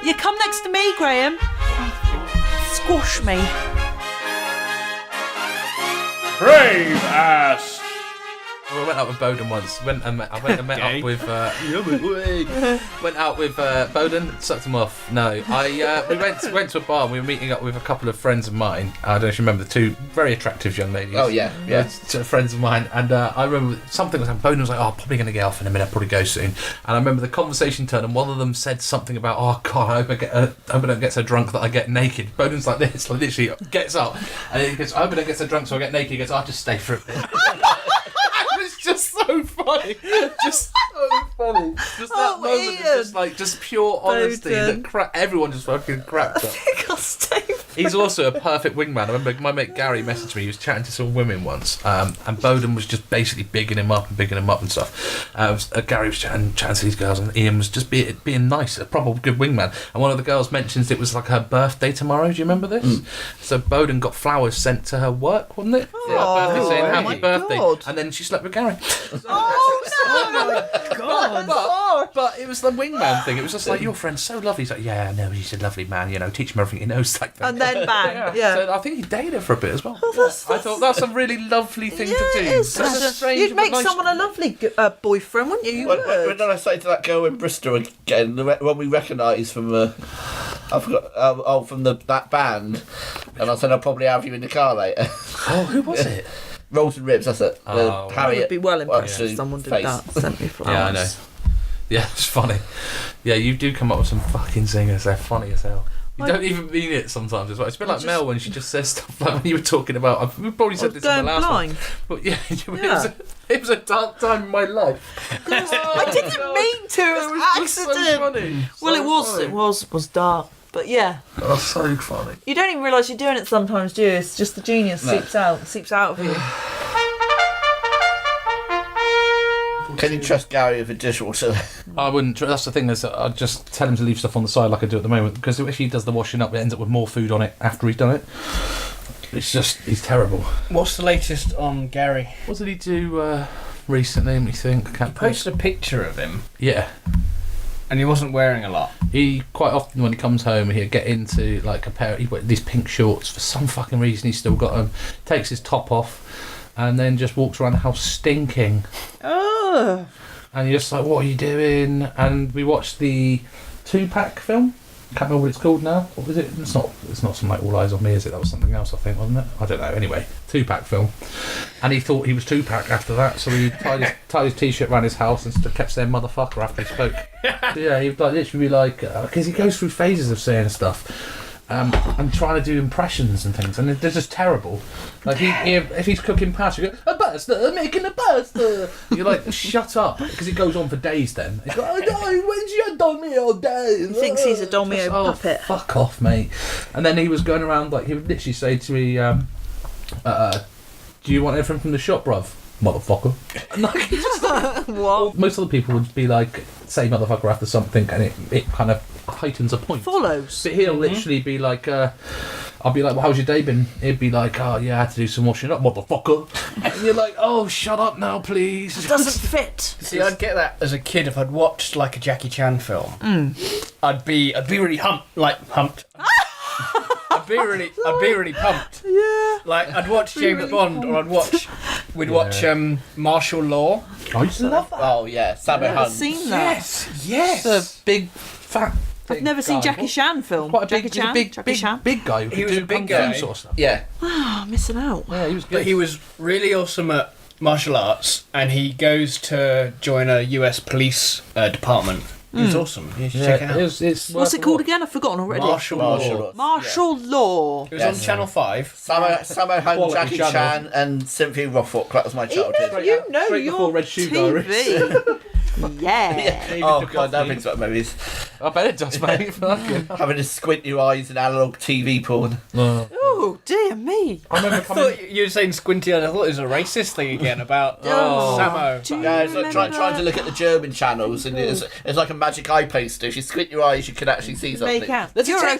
You come next to me, Graham. Squash me. Braveass. I went out with Bowden once. I went and met up with. Went out with Bowden. Sucked him off. No, we went to a bar. And we were meeting up with a couple of friends of mine. I don't know if you remember the two very attractive young ladies. Oh yeah. Friends of mine. And I remember something was happening. Bowden was like, "Oh, I'm probably going to get off in a minute. I'll probably go soon." And I remember the conversation turned, and one of them said something about, "Oh God, I hope I don't get so drunk that I get naked." Bowden's like this, like literally gets up, and he goes, "I hope I don't get so drunk so I get naked." He goes, "I'll just stay for a bit." Just so funny, just so funny. Just that moment of just pure honesty. That everyone just fucking cracked up. He's also a perfect wingman. I remember my mate Gary messaged me. He was chatting to some women once, and Bowden was just basically bigging him up and stuff. Gary was chatting to these girls, and Ian was just being nice, a proper good wingman. And one of the girls mentions it was like her birthday tomorrow. Do you remember this? So Bowden got flowers sent to her work, wasn't it? For her birthday, saying happy birthday. God. And then she slept with Gary. Oh God! But it was the wingman thing. It was just like, your friend's so lovely. He's like, yeah, no, he's a lovely man. You know, teach him everything he knows. Like that. And then bang, yeah. So I think he dated her for a bit as well. I thought that's a really lovely thing to do. It is. That's a strange, You'd make nice someone a lovely boyfriend, wouldn't you? You would. When I say to that girl in Bristol again, the one we recognised from I forgot. From that band, and I said I'll probably have you in the car later. Oh, who was it? Rolls and Ribs, that's it. I would be well impressed if someone did that. Sent me flowers. Yeah, I know. Yeah, it's funny. Yeah, you do come up with some fucking singers. They're funny as hell. You don't even mean it sometimes as well. It's a bit like Mel when she just says stuff like when you were talking about. We probably said this in the last one. But yeah, it was a dark time in my life. I didn't mean to. It was accident. So funny. Well, it was dark. But yeah. That's so funny. You don't even realise you're doing it sometimes, do you? It's just the genius seeps out of you. Can you trust Gary with a dishwasher? I wouldn't. That's the thing, is that I'd just tell him to leave stuff on the side like I do at the moment, because if he does the washing up, it ends up with more food on it after he's done it. It's just, he's terrible. What's the latest on Gary? What did he do recently, let me think? He posted a picture of him. Yeah. And he wasn't wearing a lot. He quite often, when he comes home, he'll get into like he wears these pink shorts for some fucking reason. He's still got them. Takes his top off, and then just walks around the house stinking. Oh. And you're just like, what are you doing? And we watched the Tupac film. Can't remember what it's called now. What was it? It's not something like All Eyes on Me, is it? That was something else, I think, wasn't it? I don't know. Anyway, Tupac film. And he thought he was Tupac after that, so he tied his t-shirt around his house and kept saying motherfucker after he spoke. Yeah, he would literally be like, because he goes through phases of saying stuff. And trying to do impressions and things, and they're just terrible. Like if he's cooking pasta, you go, a pasta, making a pasta. You're like, shut up, because it goes on for days. Then he's like, oh no, when's your domino day? He thinks he's a domino puppet. Fuck off, mate. And then he was going around like he would literally say to me, "Do you want anything from the shop, bruv? Motherfucker." What? Most other people would be like, say motherfucker after something, and it kind of heightens a point. Follows. But he'll literally be like, I'll be like, well, how's your day been? He'd be like, oh yeah, I had to do some washing up, motherfucker. And you're like, oh, shut up now, please. It doesn't fit. See, I'd get that as a kid if I'd watched like a Jackie Chan film. I'd be really humped. I'd be really pumped. Yeah. Like I'd watch James Bond, or we'd watch Martial Law. I used to love that. Oh yeah, Sammo I've Hunt. seen that. Yes. It's a big, fat. I've never seen Jackie Chan film. Quite a big, Jackie Chan? big guy. He was a big guy. Sort of stuff. Yeah. Oh, missing out. Yeah, he was good. But he was really awesome at martial arts, and he goes to join a US police department. He was awesome. You should check it out. What's it called again? I've forgotten already. Martial Law. Martial Law. It was on Channel 5. Sammo Hunt, Quality Jackie channel. Chan, and Cynthia Rothrock. That was my childhood. You know Straight your before Red Shoe TV. Yeah. Oh god, that brings back memories. I bet it does, mate. Fucking. Having to squint your eyes in analog TV porn. Oh dear me. I remember I thought you were saying squinty, and I thought it was a racist thing again about Sammo. Do you Yeah, it's like trying remember- to look at the German channels, and it's like a magic eye poster. If you squint your eyes, you can actually see something. Make out. Eurotrash.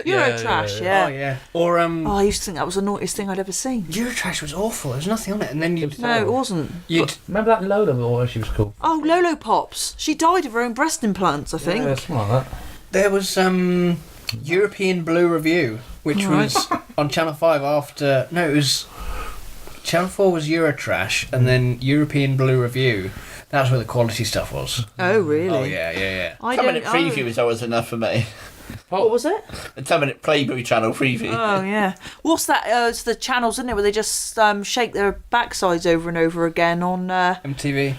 Eurotrash, Oh yeah. yeah. Or Oh, I used to think that was the naughtiest thing I'd ever seen. Eurotrash was awful. There was nothing on it, and then No, it wasn't. Remember that Lola, or she was called? Oh, Lolo Pops. She died of her own breast implants, I think. Yeah, something like that. There was European Blue Review, which was on Channel 5 after... No, it was... Channel 4 was Eurotrash, and then European Blue Review. That's where the quality stuff was. Oh, really? Oh, yeah. 10-minute preview is always enough for me. What was it? A 10-minute Playboy channel preview. Oh, yeah. What's that? It's the channels, isn't it, where they just shake their backsides over and over again on... MTV.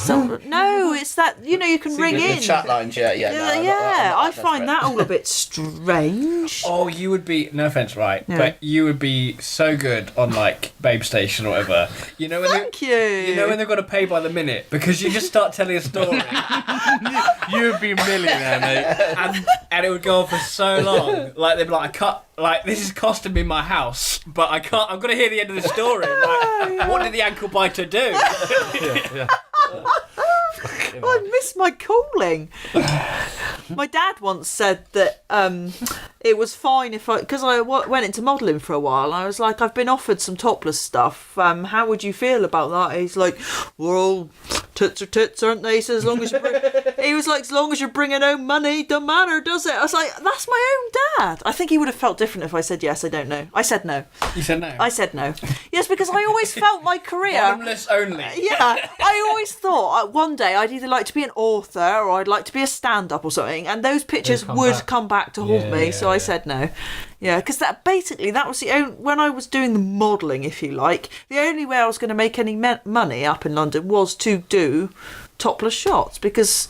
No, it's that, you can ring The in. chat lines, yeah. I find that all a bit strange. Oh, you would be... No offence, right? Yeah. But you would be so good on, like, Babe Station or whatever. Thank you. You know when they've got to pay by the minute? Because you just start telling a story. You'd be a millionaire, mate. and it would go on for so long. Like, they'd be like, this is costing me my house, but I can't... I'm going to hear the end of the story. Like, what did the ankle biter do? Yeah. I miss my calling. My dad once said that it was fine if because I went into modelling for a while, and I was like, I've been offered some topless stuff. How would you feel about that? He's like, well, tits are tits, aren't they? He said, as long as you're bringing home money, don't matter, does it? I was like, that's my own dad. I think he would have felt different if I said yes. I don't know. I said no. You said no? I said no. Yes, because I always felt my career... Bottomless only. Yeah, I always thought one day I'd either like to be an author or I'd like to be a stand-up or something, and those pictures would come back to haunt me, so I said no. Yeah, because that was the only... When I was doing the modelling, if you like, the only way I was going to make any money up in London was to do topless shots, because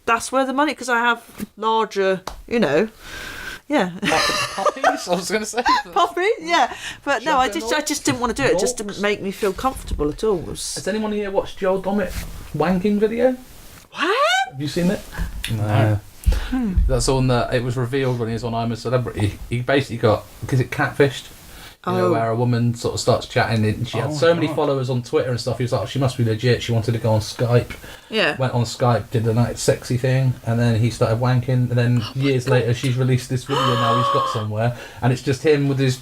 that's where the money... Because I have larger, Yeah. Puppies, I was going to say. Puppy, yeah. But no, I just didn't want to do it. It just didn't make me feel comfortable at all. Has anyone here watched Joel Dommett wanking video? What? Have you seen it? No. That's on it was revealed when he was on I'm a Celebrity. He basically got, because it catfished. Where a woman sort of starts chatting, and she had so many followers on Twitter and stuff. He was like, she must be legit. She wanted to go on Skype. Yeah. Went on Skype, did the night sexy thing, and then he started wanking. And then years later, she's released this video. Now he's got somewhere, and it's just him with his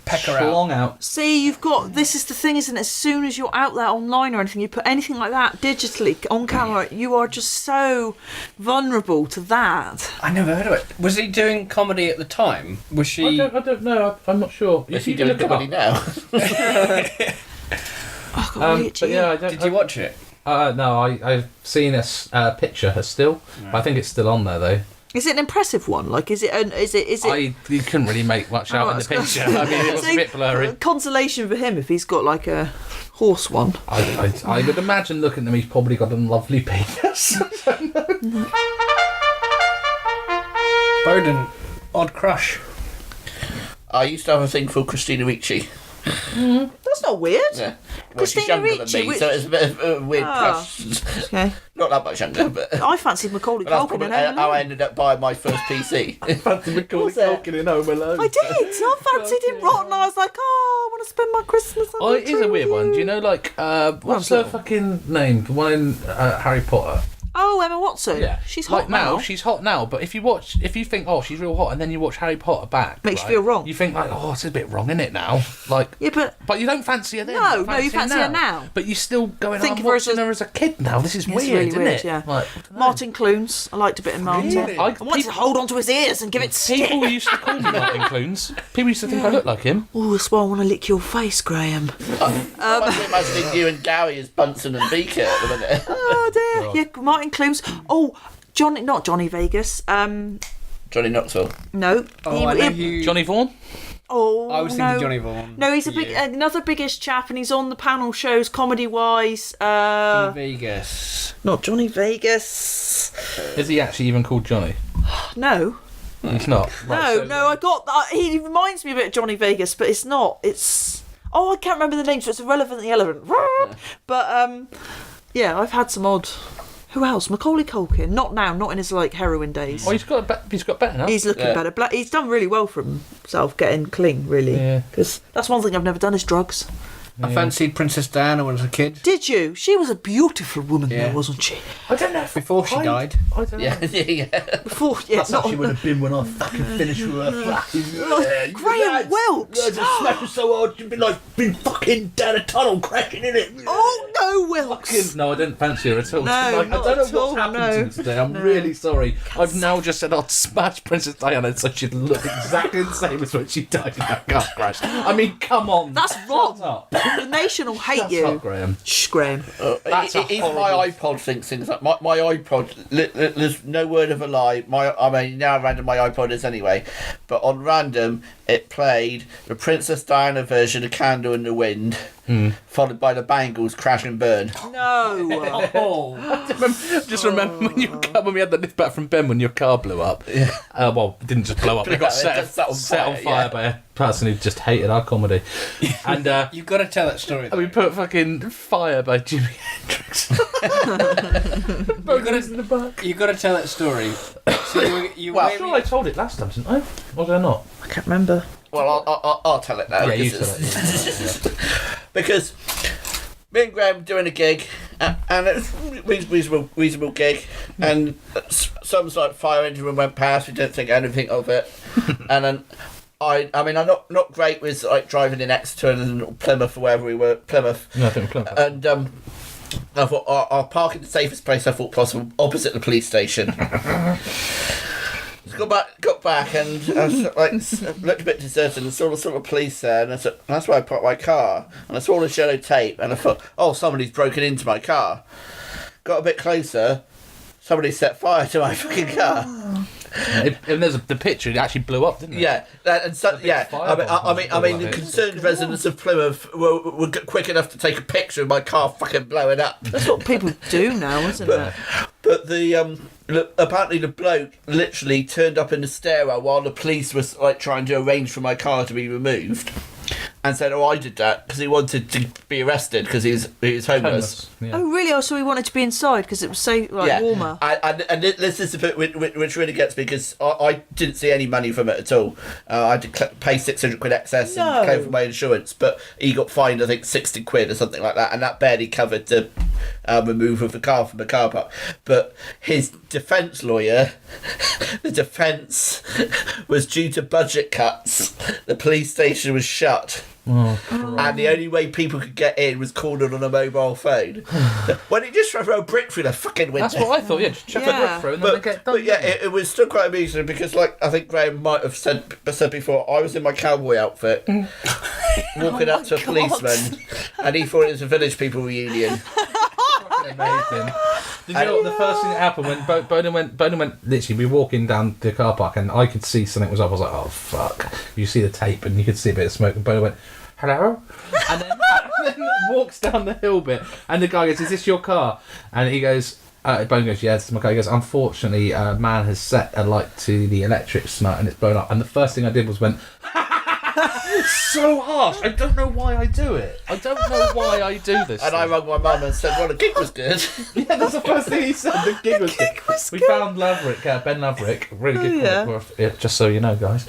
pecker out. See, you've got... This is the thing, isn't it? As soon as you're out there online or anything, you put anything like that digitally on camera, you are just so vulnerable to that. I never heard of it. Was he doing comedy at the time? Was she... I don't know. I'm not sure. Is he doing comedy now? Oh, God, but yeah, Did you watch it? No, I've seen a picture, a still. Right. But I think it's still on there though. Is it an impressive one? Like, is it? You couldn't really make much out in the picture. I mean, it was a bit blurry. Consolation for him if he's got like a horse one. I would imagine looking at him, he's probably got a lovely penis. Bowden, odd crush. I used to have a thing for Christina Ricci. That's not weird. Yeah. Well, she's Christina younger Ricci, than me, so it's a bit of a weird crush. Okay. Not that much younger, but... I fancied Macaulay That's Culkin probably in Home how I Alone. ended up buying my first PC. Fancy Macaulay Was it? Culkin in Home Alone. I did. I fancied him rotten. I was like, I want to spend my Christmas on Oh, it is a weird one. Do you know, like, what's her fucking name? The one in Harry Potter. Oh, Emma Watson. Yeah, She's hot now. She's hot now. But if you think, oh, she's real hot, and then you watch Harry Potter back, Makes you feel wrong. You think like, oh, it's a bit wrong, isn't it now? Like, Yeah, but you don't fancy her then. No, You you fancy her now. But you're still going. Think I'm of her as watching her as a kid now. This is It's weird, really isn't weird, it? yeah. Like, I don't know. Martin Clunes. I liked a bit of Martin. Really? I wanted to hold on to his ears and give it stick. People used to call me Martin Clunes. People used to think I looked like him. Oh, that's why I want to lick your face, Graham. I'm imagining you and Gary as Bunsen and Beaker at the minute. Oh, dear. Yeah, Martin Clunes. Oh, not Johnny Vegas. Johnny Knoxville. No. Oh, I know you... Johnny Vaughan. Oh, I was thinking Johnny Vaughan. No, he's another biggish chap, and he's on the panel shows comedy-wise. Vegas. Not Johnny Vegas. Is he actually even called Johnny? No. He's not. Right, No, I got that. He reminds me a bit of Johnny Vegas, but it's not. It's... Oh, I can't remember the name, so it's irrelevant and irrelevant. Yeah. But, yeah, I've had some odd... Who else? Macaulay Culkin. Not now, not in his, like, heroin days. Oh, he's got better now. He's looking better. He's done really well for himself, getting clean, really. Yeah. Because that's one thing I've never done is drugs. I fancied Princess Diana when I was a kid. Did you? She was a beautiful woman, Yeah. though, wasn't she? I don't know. Before she died. I don't know. Yeah. Before, yeah, That's not actually would have been when I fucking finished with her fucking... Graham Wilkes. I'd smash her so hard she'd be like, been fucking down a tunnel crashing in it. Oh go, Wilkes. No, I didn't fancy her at all. No, I not don't know at all, what's happened no. to me today. I'm really sorry. I've now just said I'd smash Princess Diana so she'd look exactly the same as when she died in that car crash. I mean, come on. That's wrong. Shut up. The nation will hate Shut you. up, Graham. Shh, Graham. That's a Even my horrible- iPod thinks things like my iPod. There's no word of a lie. I mean, now how random my iPod is anyway. But on random, it played the Princess Diana version of Candle in the Wind, followed by the Bangles' Crash and Burn. No. Oh, Just remember when we had that lift back from Ben when your car blew up. Yeah. Well, it didn't just blow up. It got set on fire by a person who just hated our comedy. And you've got to tell that story. we put fucking Fire by Jimi Hendrix. Both in the back. You've got to tell that story. So you Well, I'm sure I told it last time, didn't I? Or did I not? I can't remember. Well, I'll tell it now. Yeah, you 'cause tell it's- it. Because me and Graham were doing a gig, and it was a reasonable gig, and some sort of fire engine went past. We didn't think anything of it, and then I mean, I'm not great with like driving in Exeter and Plymouth or wherever we were, Plymouth, No, I think we're playing. and I thought I'll park in the safest place I thought possible, opposite the police station. Got back, and I was, like looked a bit deserted and saw the sort of police there, and that's where I parked my car. And I saw the yellow tape, and I thought, oh, somebody's broken into my car. Got a bit closer, somebody set fire to my fucking car. And there's the picture. It actually blew up, didn't it? Yeah, and so big yeah. fireball I mean, the it. concerned residents of Plymouth were quick enough to take a picture of my car fucking blowing up. That's what people do now, isn't it? But the apparently the bloke literally turned up in the stairwell while the police was like trying to arrange for my car to be removed, and said, "Oh, I did that because he wanted to be arrested because he was homeless." Yeah. Oh, really? Oh, so we wanted to be inside because it was so warmer. And this is the bit which really gets me because I didn't see any money from it at all. I had to pay 600 quid excess No. and claim for my insurance, but he got fined I think 60 quid or something like that, and that barely covered the removal of the car from the car park. But his defence lawyer, the defence was due to budget cuts. The police station was shut. And the only way people could get in was called on a mobile phone. Why don't you just throw a brick through the fucking window? That's what I thought. Yeah, just chuck a Yeah. brick through and then they get done. But yeah, it was still quite amusing because, like, I think Graham might have said before, I was in my cowboy outfit, walking up to a policeman, and he thought it was a village people reunion. Amazing. Did you know what the first thing that happened when Bowden went literally we were walking down the car park and I could see something was up. I was like, oh fuck. You see the tape and you could see a bit of smoke and Bowden went, hello? And then walks down the hill bit and the guy goes, is this your car? And he goes, Bowden goes, yeah, this is my car. He goes, unfortunately, a man has set a light to the electric tonight and it's blown up. And the first thing I did was went, so harsh. I don't know why I do it. I don't know why I do this. And I rang my mum and said, well, the gig was good. Yeah, that's the first thing he said. The gig was good. We found Laverick, Ben Laverick, really good comic, yeah, just so you know, guys.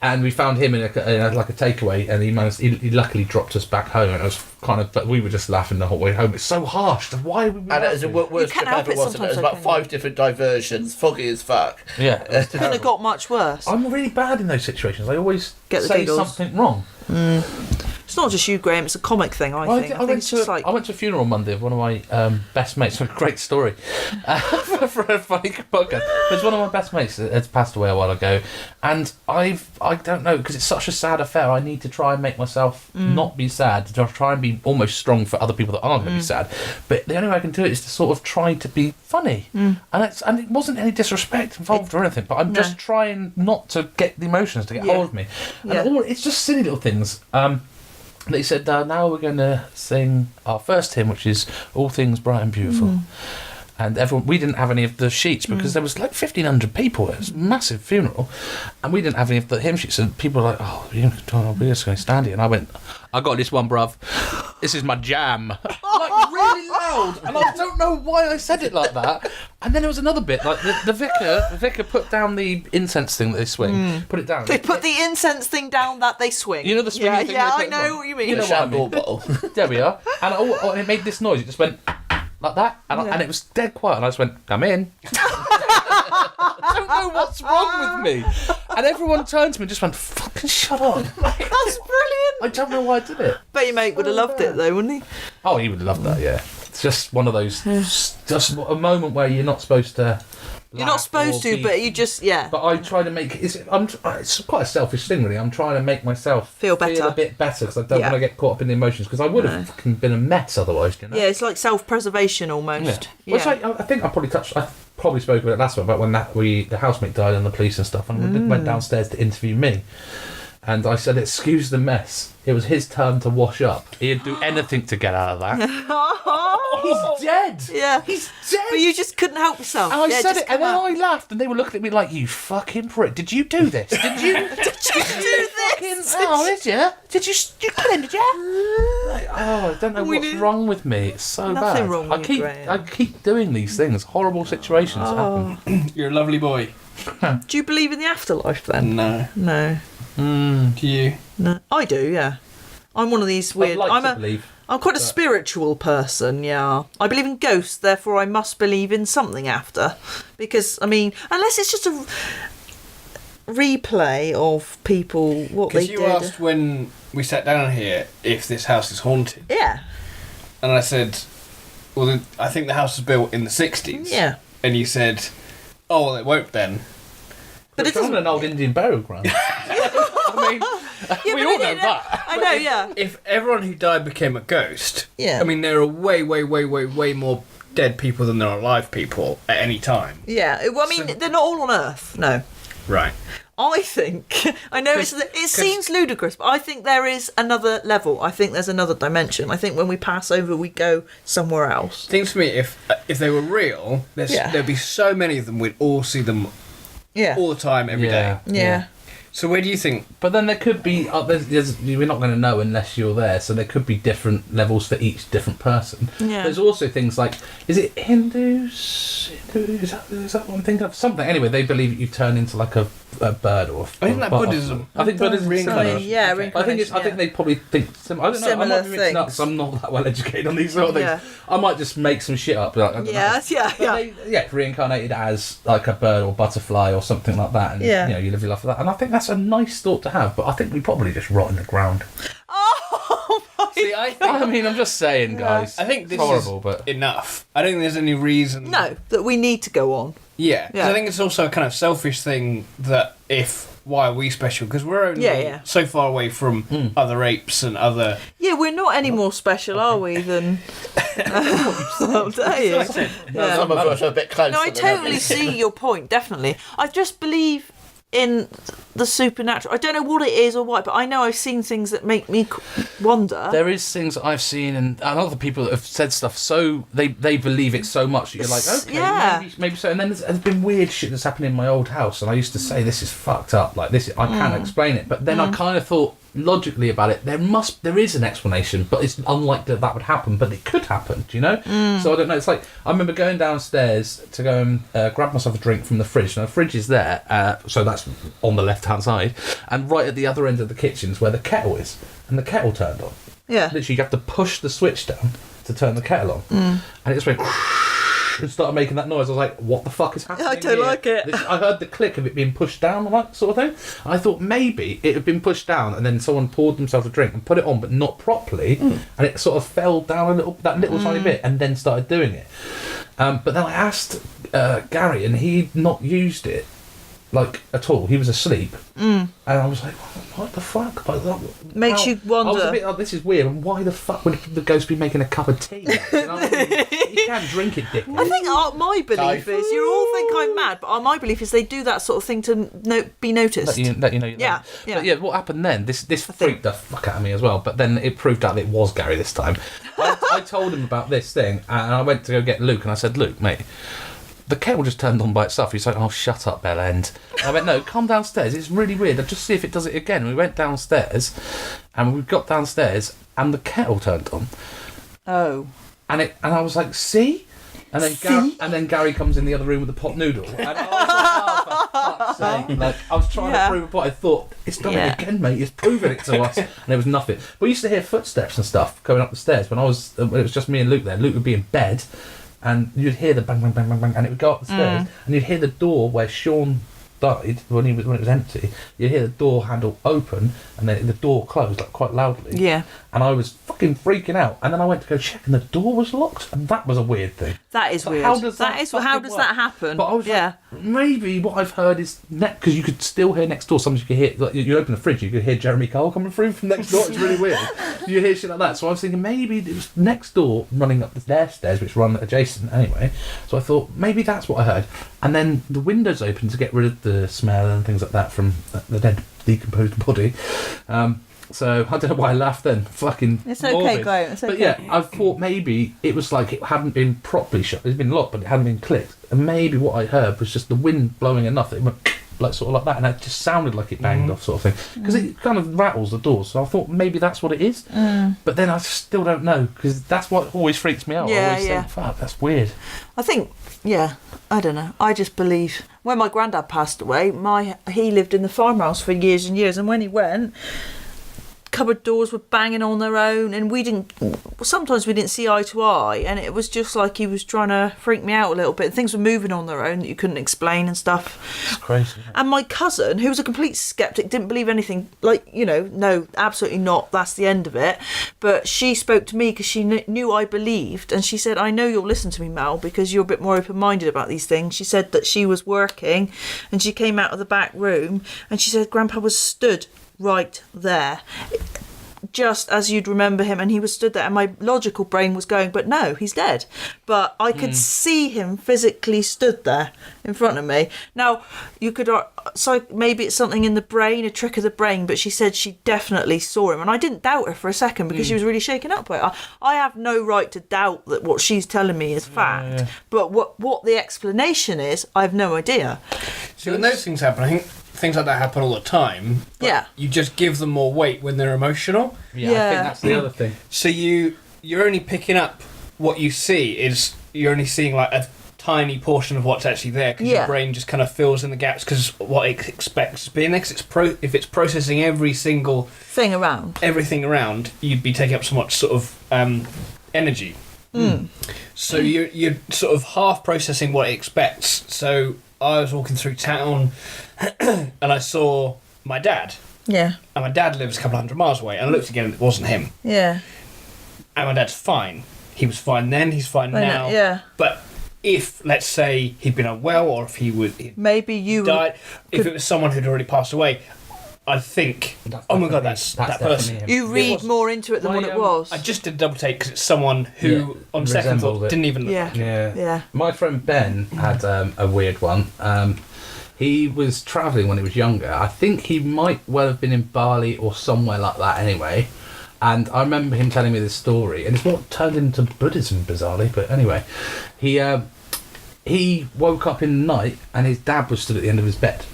And we found him in a takeaway, and he luckily dropped us back home, and it was kind of, but we were just laughing the whole way home. It's so harsh. Why would we? And it was the worst can't trip help ever, it wasn't it? It was sometimes, about 5 different diversions, foggy as fuck. Yeah, It couldn't have got much worse. I'm really bad in those situations. I always Get the say giggles. something wrong. It's not just you, Graham. It's a comic thing. I think. I went to a funeral Monday of one of my best mates. A great story for a funny podcast. It's one of my best mates that has passed away a while ago, and I don't know, because it's such a sad affair. I need to try and make myself not be sad, to try and be almost strong for other people that aren't going to be sad. But the only way I can do it is to sort of try to be funny, and it wasn't any disrespect involved or anything. But I'm just trying not to get the emotions to get hold of me, and it's just silly little things. They said, now we're going to sing our first hymn, which is All Things Bright and Beautiful. And we didn't have any of the sheets because there was like 1,500 people. It was a massive funeral. And we didn't have any of the hymn sheets. And people were like, oh, we're just going to stand here. And I went, I got this one, bruv. This is my jam. Like really loud. And I don't know why I said it like that. And then there was another bit, like the vicar put down the incense thing that they swing. Put it down. They put the incense thing down that they swing. You know the swinging thing? Yeah, they I put know on? what you mean. You know what I mean. bottle. There we are. And and it made this noise. It just went like that. And it was dead quiet. And I just went, come in. I don't know what's wrong with me. And everyone turned to me and just went, fucking shut up. That's brilliant. I don't know why I did it. Bet your mate would have loved it though, wouldn't he? Oh, he would love that. Yeah, it's just one of those, just a moment where you're not supposed to. You're not supposed to, but you just But I try to make it's quite a selfish thing, really. I'm trying to make myself feel better, a bit better because I don't want to get caught up in the emotions because I would have fucking been a mess otherwise. You know? Yeah, it's like self-preservation almost. Well, it's like, I think I probably spoke about it last one about when the housemate died and the police and stuff, and we went downstairs to interview me. And I said, excuse the mess. It was his turn to wash up. He'd do anything to get out of that. He's dead. Yeah. He's dead. But you just couldn't help yourself. And I said it, and then I laughed, and they were looking at me like, you fucking prick. Did you do this? Did you do this? Oh, did you? Did you kill him, did you? Like, I don't know what's wrong with me. It's so bad. Nothing wrong with you, Graham. I keep doing these things. Horrible situations happen. You're a lovely boy. Do you believe in the afterlife then? No. No. Do you? No. I do, yeah. I'm one of these weird... I'm quite a spiritual person, yeah. I believe in ghosts, therefore I must believe in something after. Because, I mean, unless it's just a replay of people, what they did. Because you asked when we sat down here if this house is haunted. Yeah. And I said, well, I think the house was built in the 60s. Yeah. And you said, oh, well, it won't then. But it's on an old Indian burial ground. I mean, we all know that. I know, yeah. If everyone who died became a ghost, yeah. I mean, there are way more dead people than there are alive people at any time. Yeah, well, I mean, they're not all on Earth, no. Right. I think, I know it seems ludicrous, but I think there is another level. I think there's another dimension. I think when we pass over, we go somewhere else. Seems to me if they were real, there'd be so many of them, we'd all see them all the time, every day. Yeah. So where do you think... But then there could be... we're not going to know unless you're there, so there could be different levels for each different person. Yeah. There's also things like... Is it Hindus? Is that what I'm thinking of? Something. Anyway, they believe you turn into like a bird or... Isn't that Buddhism? I think Buddhism reincarnation. Yeah, reincarnation. I think they probably think... I don't know. Similar I might be mixing up things. because I'm not that well educated on these sort of things. Yeah. I might just make some shit up. Like, I don't know. But reincarnated as like a bird or butterfly or something like that. And you live your life for that. And I think that's a nice thought to have, but I think we probably just rot in the ground. Oh my See, I mean, I'm just saying, guys. I think this it's horrible, is but enough. I don't think there's any reason... No, that we need to go on. Yeah, because I think it's also a kind of selfish thing that why are we special? Because we're only so far away from other apes and other... Yeah, we're not any more special, are we, than... I'll tell you. Some of us are a bit closer. No, I totally see your point, definitely. I just believe in the supernatural. I don't know what it is or what, but I know I've seen things that make me wonder. There is things that I've seen, and other people that have said stuff, so they believe it so much that you're like, okay, maybe so. And then there's been weird shit that's happened in my old house, and I used to say, this is fucked up, like this, I can't explain it. But then I kind of thought logically about it, there is an explanation, but it's unlikely that would happen, but it could happen, do you know? So I don't know, it's like, I remember going downstairs to go and grab myself a drink from the fridge. Now the fridge is there, so that's on the left hand side, and right at the other end of the kitchen is where the kettle is, and the kettle turned on. Yeah. Literally you have to push the switch down to turn the kettle on, and it just went and started making that noise. I was like, what the fuck is happening? I don't like it. I heard the click of it being pushed down, like sort of thing. And I thought maybe it had been pushed down and then someone poured themselves a drink and put it on, but not properly, and it sort of fell down that little tiny bit and then started doing it. But then I asked Gary, and he'd not used it like at all. He was asleep, and I was like, what the fuck? Makes you wonder. I was a bit, this is weird, and why the fuck would the ghost be making a cup of tea? You know what I mean? You can't drink it, dick. I think my belief is, you all think I'm mad, but my belief is they do that sort of thing to be noticed. Let you know. Yeah. But yeah, what happened then? This freaked the fuck out of me as well. But then it proved out that it was Gary this time. I told him about this thing, and I went to go get Luke, and I said, Luke, mate, the kettle just turned on by itself. He's like, oh, shut up, Bell End. And I went, no, come downstairs. It's really weird. I'll just see if it does it again. And we went downstairs, and we got downstairs, and the kettle turned on. Oh. And I was like, see? And then Gary comes in the other room with the pot noodle. And I was like, oh, for fuck's sake. Like, I was trying to prove a point. I thought, it's done it again, mate. It's proven it to us. And there was nothing. But we used to hear footsteps and stuff going up the stairs when it was just me and Luke there. Luke would be in bed, and you'd hear the bang, bang, bang, bang, bang, and it would go up the stairs, and you'd hear the door where Sean died, when it was empty, you hear the door handle open and then the door closed like quite loudly. Yeah. And I was fucking freaking out. And then I went to go check and the door was locked, and that was a weird thing. That is So weird. how does how does that happen? But I was like, maybe what I've heard is because you could still hear next door. Sometimes you could hear, like, you open the fridge, you could hear Jeremy Cole coming through from next door. It's really weird. You hear shit like that. So I was thinking maybe it was next door running up their stairs, which run adjacent anyway. So I thought maybe that's what I heard. And then the windows open to get rid of the smell and things like that from the dead, decomposed body. So I don't know why I laughed then. Fucking It's okay, morbid. Graham. It's okay. But yeah, I thought maybe it was like it hadn't been properly shut. It had been locked, but it hadn't been clicked. And maybe what I heard was just the wind blowing enough that it went like sort of like that, and it just sounded like it banged off, sort of thing. Because it kind of rattles the doors. So I thought maybe that's what it is. But then I still don't know, because that's what always freaks me out. I always think, fuck, that's weird. I think, I don't know. I just believe when my granddad passed away, he lived in the farmhouse for years and years, and when he went, cupboard doors were banging on their own, and sometimes we didn't see eye to eye, and it was just like he was trying to freak me out a little bit. Things were moving on their own that you couldn't explain and stuff. It's crazy. And my cousin, who was a complete skeptic, didn't believe anything, no, absolutely not, that's the end of it. But she spoke to me because she knew I believed, and she said, I know you'll listen to me, Mel, because you're a bit more open-minded about these things. She said that she was working and she came out of the back room and she said Grandpa was stood right there, just as you'd remember him, and he was stood there, and my logical brain was going, but no, he's dead. But I could see him physically stood there in front of me. Now, you could, so maybe it's something in the brain, a trick of the brain, but she said she definitely saw him, and I didn't doubt her for a second because she was really shaken up by it. I have no right to doubt that what she's telling me is fact, but what the explanation is, I have no idea. So when those things happen, I think things like that happen all the time. But you just give them more weight when they're emotional. Yeah, I think that's the other thing. So you're only picking up what you see is you're only seeing like a tiny portion of what's actually there, because your brain just kind of fills in the gaps because what it expects to be. And if it's processing everything around, you'd be taking up so much sort of energy. So you're sort of half processing what it expects. So I was walking through town and I saw my dad. Yeah. And my dad lives a couple hundred miles away, and I looked again and it wasn't him. Yeah. And my dad's fine. He was fine then, he's fine now. Yeah. But if, let's say, he'd been unwell, or if he'd maybe you died, if it was someone who'd already passed away, I'd think, oh my God, that's that person. Him. You read more into it than what it was. I just did a double take because it's someone who, on second thought, didn't even look like it. Yeah. My friend Ben had a weird one. He was travelling when he was younger. I think he might well have been in Bali or somewhere like that anyway. And I remember him telling me this story, and it's what turned into Buddhism, bizarrely. But anyway, he woke up in the night and his dad was stood at the end of his bed.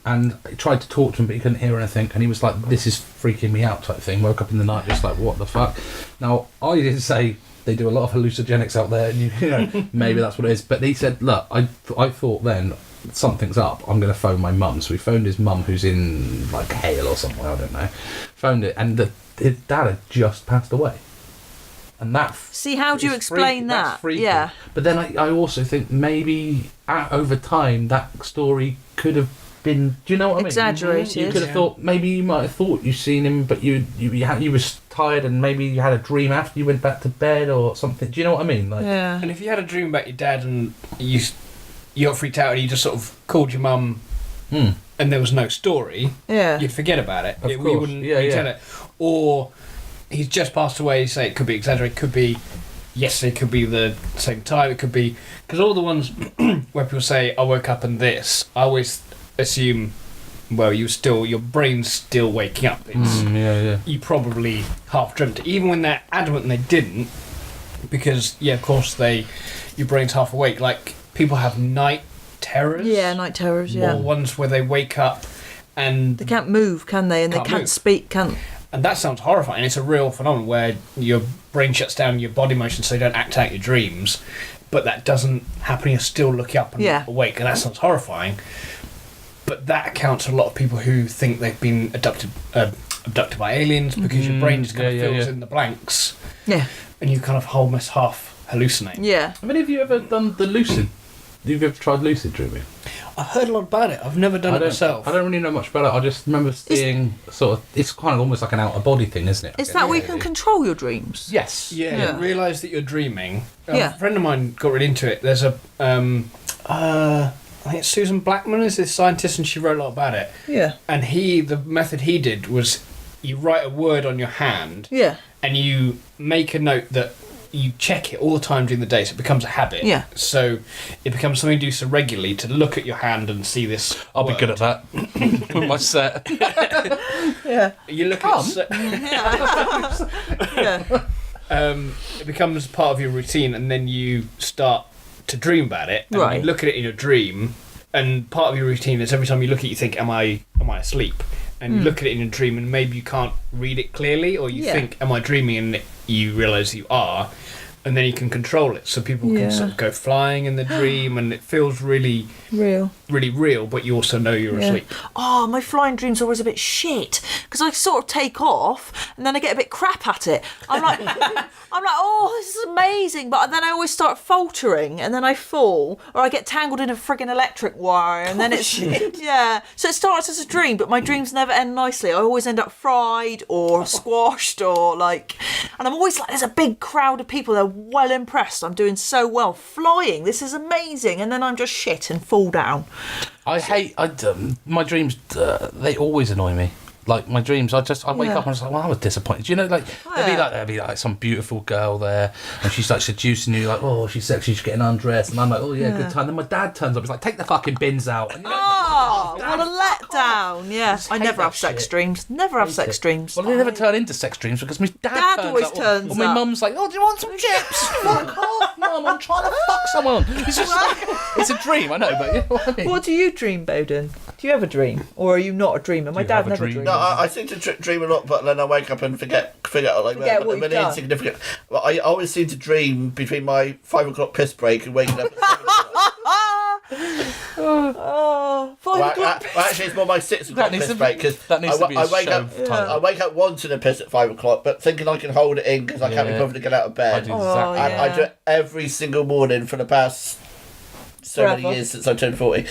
And he tried to talk to him, but he couldn't hear anything. And he was like, this is freaking me out type thing. Woke up in the night just like, what the fuck? Now, I didn't say they do a lot of hallucinogenics out there, and you know, maybe that's what it is. But he said, look, I thought then, something's up, I'm going to phone my mum. So he phoned his mum, who's in like Hale or somewhere, I don't know. Phoned it, and his dad had just passed away. And that see, how do you explain that? Yeah. But then I also think maybe over time that story could have been, do you know what I mean? Exaggerated. You could have thought, maybe you might have thought you'd seen him, but you was tired, and maybe you had a dream after you went back to bed or something. Do you know what I mean? Like, yeah. And if you had a dream about your dad and you got freaked out and you just sort of called your mum and there was no story, you'd forget about it. Of course. You wouldn't tell it. Or he's just passed away, say it could be exaggerated, could be yesterday, could be the same time, it could be, because all the ones where people say I woke up and this, I always assume, well, your brain's still waking up. It's, you probably half dreamt it, even when they're adamant and they didn't, because of course your brain's half awake. Like people have night terrors. Yeah, night terrors. Yeah. Or ones where they wake up and they can't move, can they? And they can't speak, And that sounds horrifying. It's a real phenomenon where your brain shuts down your body motion so you don't act out your dreams, but that doesn't happen. You're still looking up and awake, and that sounds horrifying. But that accounts for a lot of people who think they've been abducted by aliens, because your brain just kind of fills in the blanks. Yeah. And you kind of almost half hallucinate. Yeah. I mean, have you ever done the lucid You've ever tried lucid dreaming? I've heard a lot about it. I've never done it myself. I don't really know much about it. I just remember seeing it's kind of almost like an out of body thing, isn't it? Is that where you can control your dreams? Yes. Yeah, you realise that you're dreaming. Yeah. A friend of mine got really into it. There's a, I think it's Susan Blackman is this scientist, and she wrote a lot about it. Yeah. And the method he did was you write a word on your hand, Yeah. and you make a note that you check it all the time during the day, so it becomes a habit. Yeah. So it becomes something you do so regularly to look at your hand and see this. I'll be word. good at that with my set. Yeah. You look at it. Yeah. It becomes part of your routine, and then you start to dream about it. And Right. You look at it in your dream, and part of your routine is every time you look at it, you think, "Am I asleep?" And you look at it in your dream, and maybe you can't read it clearly, or you Yeah. think, "Am I dreaming?" And you realise you are, and then you can control it, so people Yeah. can sort of go flying in the dream, and it feels really, Real. really real. But you also know you're Yeah. asleep. Oh, my flying dreams are always a bit shit because I sort of take off and then I get a bit crap at it. I'm like, oh, this is amazing, but then I always start faltering and then I fall or I get tangled in a frigging electric wire and then it's yeah. So it starts as a dream, but my dreams never end nicely. I always end up fried or squashed or like, and I'm always like, there's a big crowd of people. They're well impressed. I'm doing so well, flying. This is amazing, and then I'm just shit and fall down. I hate my dreams. They always annoy me. Like my dreams, I wake Yeah. up and I'm just like, well, I was disappointed. You know, like there'd be like some beautiful girl there, and she's like seducing you, like, oh, she's sexy, she's getting undressed, and I'm like, oh yeah, good time. Then my dad turns up, he's like, take the fucking bins out. And you're like, Oh, what a letdown! Yeah, I hate never that have sex shit. dreams. Never have Hate sex it. dreams. Well, they never turn into sex dreams because my dad turns always up, turns or my up. mum's like, oh, do you want some chips? Fuck off, mum! I'm trying to fuck someone. It's just like, it's a dream, I know, but you know what I mean. What do you dream, Bowden? Do you have a dream, or are you not a dreamer? My you dad have a never dream? dreams. No, I seem to dream a lot, but then I wake up and forget like Forget that. what But you've done. insignificant. Well, I always seem to dream between my 5 o'clock piss break and waking up at 7 o'clock. Oh, 5 o'clock. Well, actually, it's more my 6 o'clock needs piss to be- break because that needs to be a wake show up. title. I wake up wanting to piss at 5 o'clock, but thinking I can hold it in because I can't be Yeah. bothered to get out of I bed. do Oh, exactly. And I do it every single morning for the past so many Forever. years since I turned 40.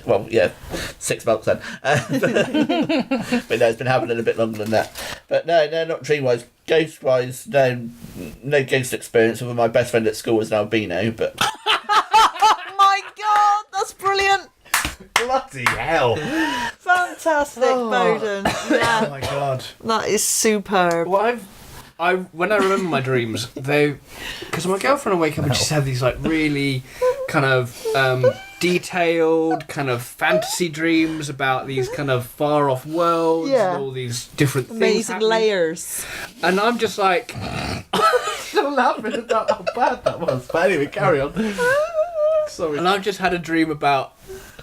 Well, yeah, 6 months then. But no, it's been happening a bit longer than that. But no, not dream-wise. Ghost-wise, no ghost experience. Although my best friend at school was now Beano, but Oh my god, that's brilliant! Bloody hell. Fantastic, Bowden. Oh Yeah, my god! that is superb. Well, when I remember my dreams, because my girlfriend will wake up and she's had these like really kind of detailed kind of fantasy dreams about these kind of far off worlds Yeah. and all these different things Amazing happening. layers. And I'm just like, Still laughing about how bad that was. But anyway, carry on. Sorry. and I've just had a dream about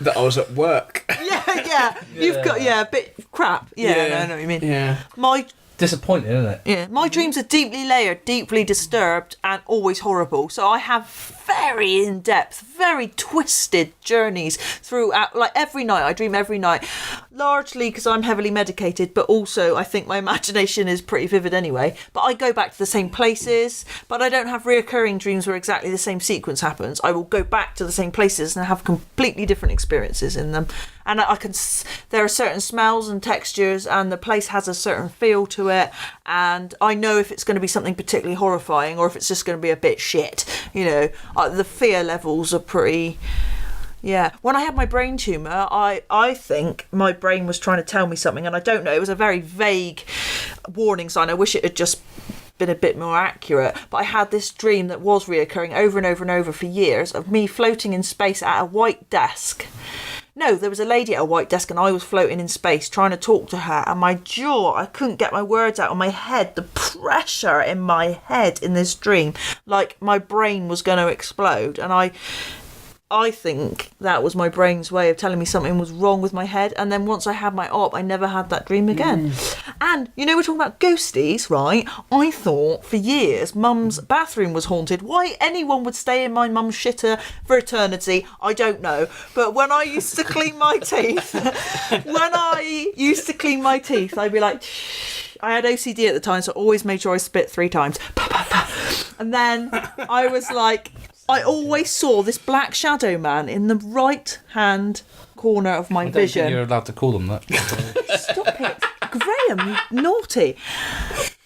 that I was at work. Yeah. You've got a bit crap. Yeah, I know what you mean. Yeah. My Disappointing, isn't it? my dreams are deeply layered, deeply disturbed, and always horrible. So I have very in-depth, very twisted journeys throughout. Like every night, I dream every night, largely because I'm heavily medicated, but also I think my imagination is pretty vivid anyway. But I go back to the same places, but I don't have reoccurring dreams where exactly the same sequence happens. I will go back to the same places and have completely different experiences in them. And there are certain smells and textures, and the place has a certain feel to it. And I know if it's going to be something particularly horrifying or if it's just going to be a bit shit. You know, the fear levels are pretty. Yeah. When I had my brain tumour, I think my brain was trying to tell me something, and I don't know. It was a very vague warning sign. I wish it had just been a bit more accurate, but I had this dream that was reoccurring over and over and over for years of me floating in space at a white desk. No, there was a lady at a white desk and I was floating in space trying to talk to her, and my jaw, I couldn't get my words out on my head, the pressure in my head in this dream, like my brain was going to explode. And I think that was my brain's way of telling me something was wrong with my head. And then once I had my op, I never had that dream again. And, you know, we're talking about ghosties, right? I thought for years Mum's bathroom was haunted. Why anyone would stay in my mum's shitter for eternity, I don't know. But when I used to clean my teeth, I'd be like... I had OCD at the time, so I always made sure I spit 3 times. And then I was like, I always saw this black shadow man in the right hand corner of my I don't think vision. you're allowed to call them that. Stop it, Graham, you naughty.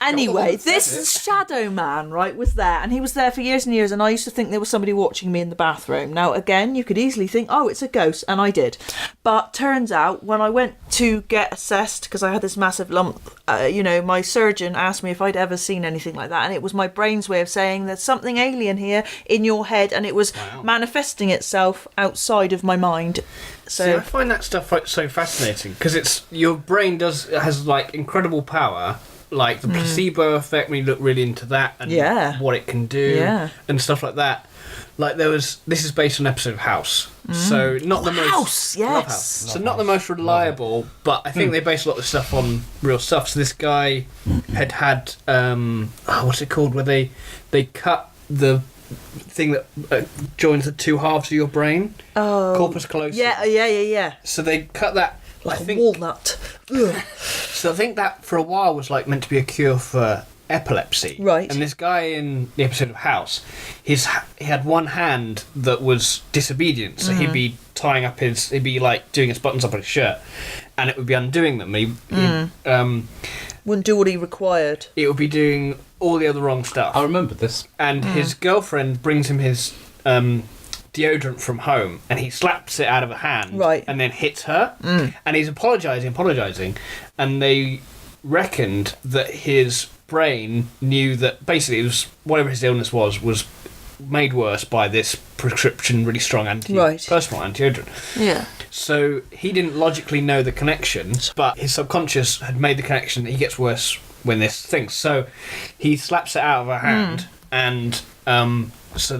Anyway, this shadow man, right, was there, and he was there for years and years, and I used to think there was somebody watching me in the bathroom. Now, again, you could easily think, oh, it's a ghost, and I did. But turns out, when I went to get assessed, because I had this massive lump, my surgeon asked me if I'd ever seen anything like that, and it was my brain's way of saying there's something alien here in your head, and it was manifesting itself outside of my mind. So See, I find that stuff so fascinating because it's your brain has like incredible power, like the placebo effect when you look really into that and what it can do and stuff like that. Like this is based on an episode of House, so not the most Love House. So not the most reliable, but I think they base a lot of stuff on real stuff. So this guy had what's it called, where they cut the thing that joins the two halves of your brain, corpus callosum. Yeah. So they cut that Like a walnut. Ugh. So I think that for a while was like meant to be a cure for epilepsy. Right. And this guy in the episode of House, he had one hand that was disobedient. So he'd be tying up he'd be like doing his buttons up on his shirt, and it would be undoing them. Wouldn't do what he required. It would be doing all the other wrong stuff. I remember this. And his girlfriend brings him his deodorant from home, and he slaps it out of her hand, and then hits her, and he's apologising, and they reckoned that his brain knew that basically it was whatever his illness was made worse by this prescription really strong personal anti-deodorant. Yeah. So he didn't logically know the connection, but his subconscious had made the connection that he gets worse when this thing. So he slaps it out of her hand, and so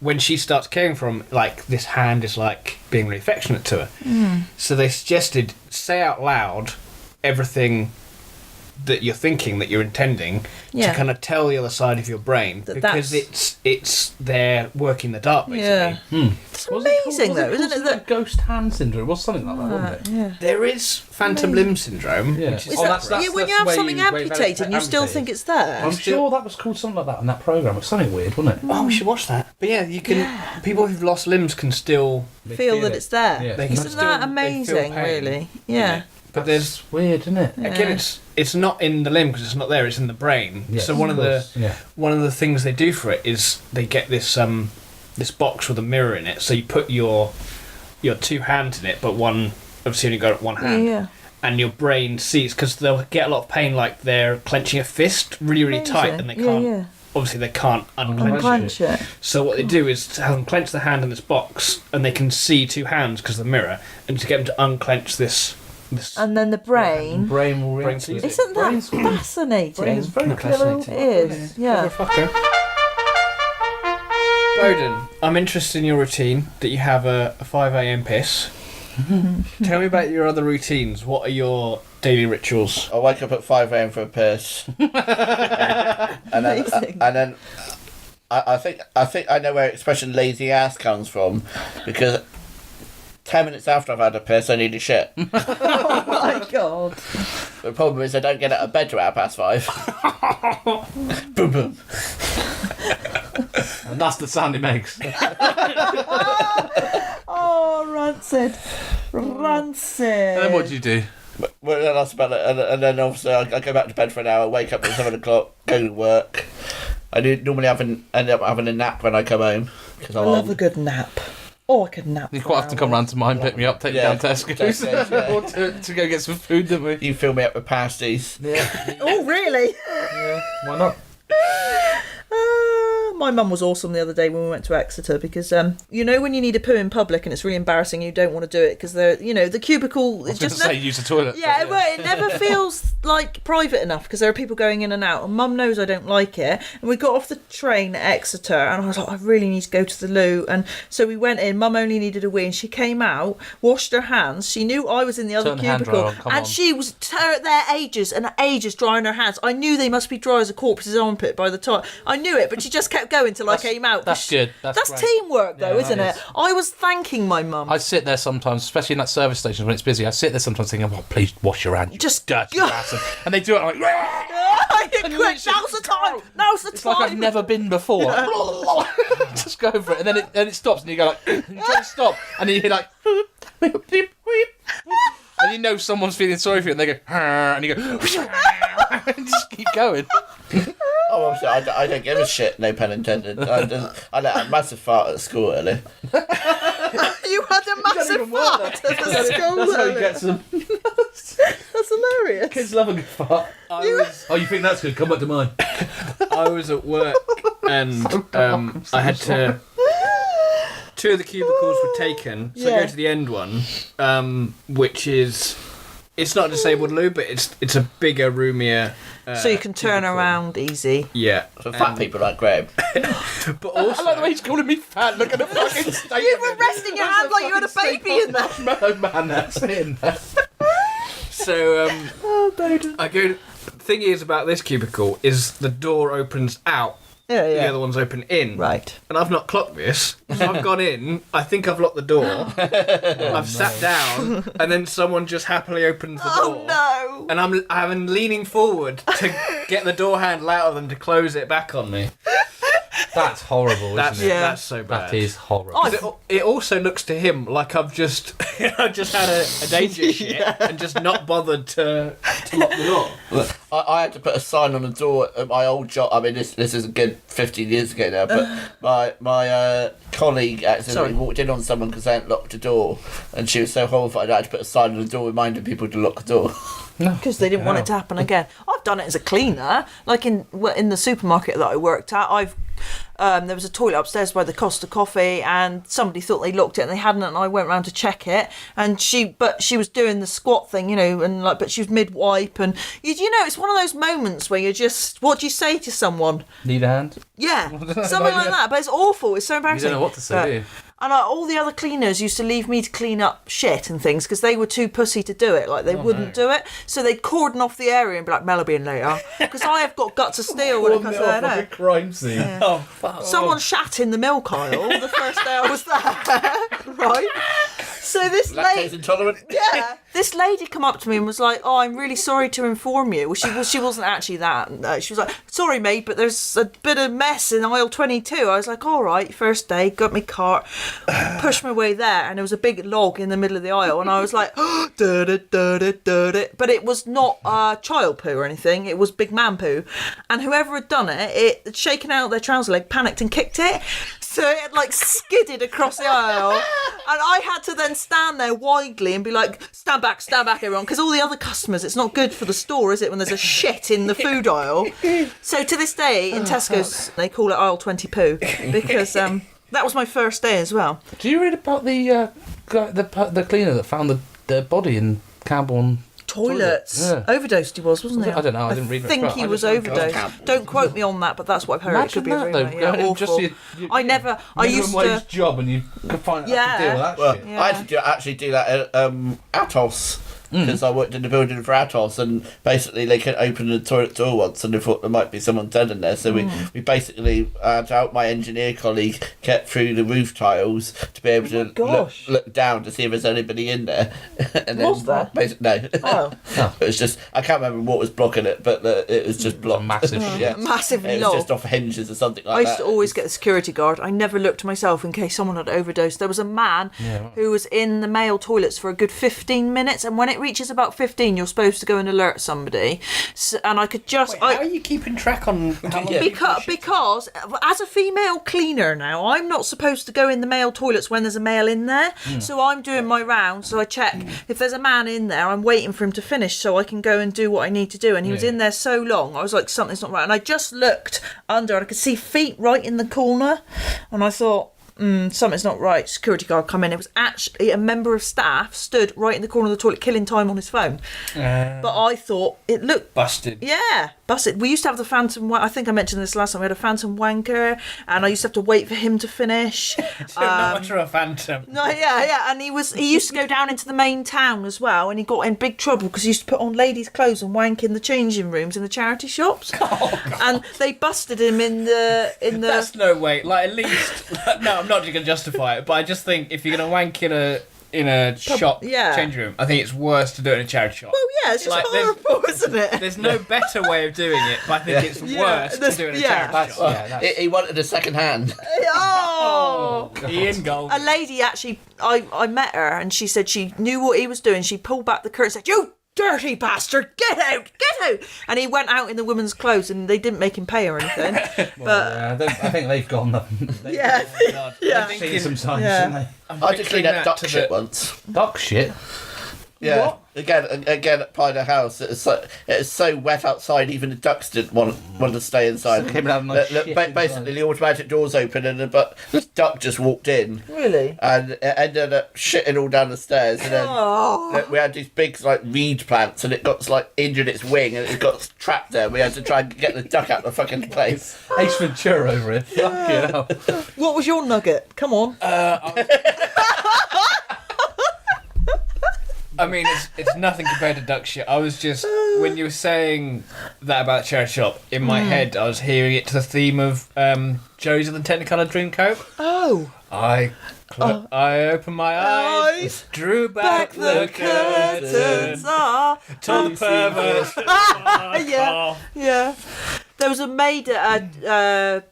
when she starts caring for him, like this hand is like being really affectionate to her. So they suggested say out loud everything that you're thinking, that you're intending, to kind of tell the other side of your brain, because it's there working the dark, basically. It's amazing, though, isn't it? That ghost hand syndrome was something like that, wasn't it? Yeah. There is phantom limb syndrome. Yeah. Which is When you have something amputated, you still think it's there. I'm sure that was called something like that in that programme. It's something weird, wasn't it? Oh, we should watch that. But yeah, you can. People who've lost limbs can still feel that it's there. Yeah. They can Isn't still, that they feel amazing, pain. really? Yeah. But there's weird, isn't it? again, it's not in the limb because it's not there. It's in the brain. Yes, so one of the yeah. one of the things they do for it is they get this this box with a mirror in it. So you put your two hands in it, but one obviously only got one hand. Yeah. And your brain sees, because they'll get a lot of pain, like they're clenching a fist really, really tight, and they can't. Obviously, they can't unclench it. So what they do is to have them clench the hand in this box, and they can see two hands because of the mirror, and to get them to unclench this. And then the brain. Brain will react to it. Isn't that fascinating? Brain is very clever. It is. Yeah. Bowden, I'm interested in your routine that you have a 5 a.m. piss. Tell me about your other routines. What are your daily rituals? I wake up at 5 a.m. for a piss, and then I think I know where expression "lazy ass" comes from, because 10 minutes after I've had a piss, I need a shit. Oh my god. The problem is I don't get out of bed till 5:30. Boom boom. And that's the sound it makes. Oh, rancid. Rancid. And then what do you do? Well, then that's about it. And then obviously I go back to bed for an hour, wake up at 7 o'clock, go to work. I do normally end up having a nap when I come home. Cause I love a good nap. Oh, I could nap. You quite often come round to mine, pick me up, take me down Tesco's, or to go get some food, don't we? You fill me up with pasties. Yeah. Oh, really? Yeah. Why not? My mum was awesome the other day when we went to Exeter, because you know when you need a poo in public and it's really embarrassing, you don't want to do it because the cubicle. I was going to say use the toilet. Yeah, but it never feels like private enough because there are people going in and out, and Mum knows I don't like it. And we got off the train at Exeter, and I was like, I really need to go to the loo, and so we went in. Mum only needed a wee, and she came out, washed her hands. She knew I was in the other Turn the hand cubicle, dryer on, come on. she was there ages and ages drying her hands. I knew they must be dry as a corpse's armpit by the time. I knew it, but she just kept going till I came out. That's good. That's great. Teamwork, though, Yeah, isn't that it? is. I was thanking my mum. I sit there sometimes, especially in that service station when it's busy. I sit there sometimes thinking, "Oh, please wash your hands, you Just dirty bastard," and they do it. I'm like, I Say it quick. Now's the time. Now's the It's time. like I've never been before. Like, just go for it, and then it stops, and you go like, you try to stop, and you hear like, beep, beep, beep. And you know someone's feeling sorry for you, and they go, and you go, and just keep going. Oh, obviously, I don't give a shit, no pun intended. I let a massive fart at school early. You had a massive fart at the school. That's how you get some. That's hilarious. Kids love a good fart. I was, Oh, you think that's good? Come back to mine. I was at work and I had to. 2 of the cubicles were taken, so I Yeah. go to the end one, which is. It's not a disabled loo, but it's a bigger, roomier. So you can turn cubicle. around easy. Yeah. For fat people like Graham. But I also, like the way he's calling me fat. Look at the fucking state. You were resting your hand like you had a baby in there. Marshmallow man, that's in there. so Oh, Bowden. I go. Thing is about this cubicle is the door opens out, Yeah, the yeah. other one's open in. Right. And I've not clocked this, so I've gone in. I think I've locked the door. I've sat down, and then someone just happily opens the door. Oh no. And I'm leaning forward to get the door handle out of them to close it back on me. That's horrible, That's isn't it? Yeah. that's so bad. That is horrible. Oh, 'Cause it also looks to him like I've just I've just had a danger shit and just not bothered to lock the door. Look, I had to put a sign on the door at my old job. I mean, this is a good 15 years ago now, but my colleague accidentally Sorry. walked in on someone because they hadn't locked the door, and she was so horrified I had to put a sign on the door reminding people to lock the door. Because they didn't want it to happen again. I've done it as a cleaner, like in the supermarket that I worked at. There was a toilet upstairs by the Costa Coffee, and somebody thought they locked it and they hadn't, and I went round to check it, and she was doing the squat thing, you know, and but she was mid wipe, and you know, it's one of those moments where you're just, what do you say to someone? Need a hand? Yeah, something like that. But it's awful. It's so You embarrassing. don't know what to say, do you? And all the other cleaners used to leave me to clean up shit and things because they were too pussy to do it. Like, they wouldn't do it. So they'd cordon off the area and be like, Mel will be in later. Because I have got guts of steel when it comes to that. a crime scene. Yeah. Oh fuck! Someone shat in the milk aisle the first day I was there. Right? So this Lactose lady... intolerant. Yeah, this lady come up to me and was like, "Oh, I'm really sorry to inform you." Well, she wasn't actually that. She was like, "Sorry, mate, but there's a bit of mess in aisle 22." I was like, "All right." First day, got my cart, pushed my way there, and there was a big log in the middle of the aisle, and I was like, but it was not child poo or anything. It was big man poo, and whoever had done it, it had shaken out their trouser leg, panicked, and kicked it. So it like skidded across the aisle, and I had to then stand there widely and be like, stand back, everyone, because all the other customers, it's not good for the store, is it, when there's a shit in the food aisle? So to this day, in Tesco's, they call it aisle 20 poo, because that was my first day as well. Do you read about the guy, the cleaner that found the body in Camborne? Toilets. Yeah. Overdosed he was, wasn't he? I don't know, I didn't read I much think about it. he I was just- overdosed. Don't quote me on that, but that's what I've heard. It could Imagine be a that, rumour. though. Yeah, Going in just awful. your I minimum used wage to... job, and you could find Yeah. have to deal with that Well, shit. Yeah. I had to actually do that at Atos. Because I worked in the building for Atos, and basically they could open the toilet door once, and they thought there might be someone dead in there. So we basically had to help my engineer colleague get through the roof tiles to be able to gosh. look down to see if there's anybody in there. And Was there? No. Oh. It was just, I can't remember what was blocking it, but it was just blocked. massive yeah. Massive It was log. just off hinges or something like I that. used to always get the security guard. I never looked myself in case someone had overdosed. There was a man who was in the male toilets for a good 15 minutes, and when it reaches about 15, you're supposed to go and alert somebody. So, and I could just... Wait, how are you keeping track on how long? Yeah. Because as a female cleaner now, I'm not supposed to go in the male toilets when there's a male in there. So I'm doing my rounds, so I check if there's a man in there, I'm waiting for him to finish so I can go and do what I need to do. And he was in there so long, I was like, something's not right. And I just looked under and I could see feet right in the corner, and I thought, something's not right. Security guard come in. It was actually a member of staff stood right in the corner of the toilet killing time on his phone. But I thought it looked... Busted. Yeah, busted. We used to have the phantom... I think I mentioned this last time. We had a phantom wanker, and I used to have to wait for him to finish. So not much of a phantom. No, yeah, and he used to go down into the main town as well, and he got in big trouble because he used to put on ladies' clothes and wank in the changing rooms in the charity shops. And they busted him in the... That's no way. Like, at least... No, I'm not going to justify it, but I just think if you're going to wank in a in a shop yeah. change room. I think it's worse to do it in a charity shop. Well, yeah, it's just Like, horrible, isn't it? There's no better way of doing it, but I think it's worse to do it in a charity shop. He wanted a second hand. Oh! Ian Gold. A lady actually, I met her and she said she knew what he was doing. She pulled back the curtain and said, "You dirty bastard, get out, get out!" And he went out in the woman's clothes and they didn't make him pay or anything. I think they've gone. Yeah. I've seen some signs, Yeah. haven't they? I just cleaned up duck shit once. Duck shit. Yeah. What? Again at Pioneer House, it was so wet outside, even the ducks didn't want to stay inside. Came out nice shit Basically, the automatic doors open and this duck just walked in. Really? And it ended up shitting all down the stairs. And then Oh. we had these big reed plants, and it got injured its wing, and it got trapped there. We had to try and get the duck out of the fucking place. Ace Ventura over here. Fucking hell. What was your nugget? Come on. I mean, it's nothing compared to duck shit. I was just, when you were saying that about charity shop, in my head, I was hearing it to the theme of Joey's and the Technicolor Dreamcoat. Oh. I opened my eyes, drew back the curtains, told the pervert. Yeah. There was a maid that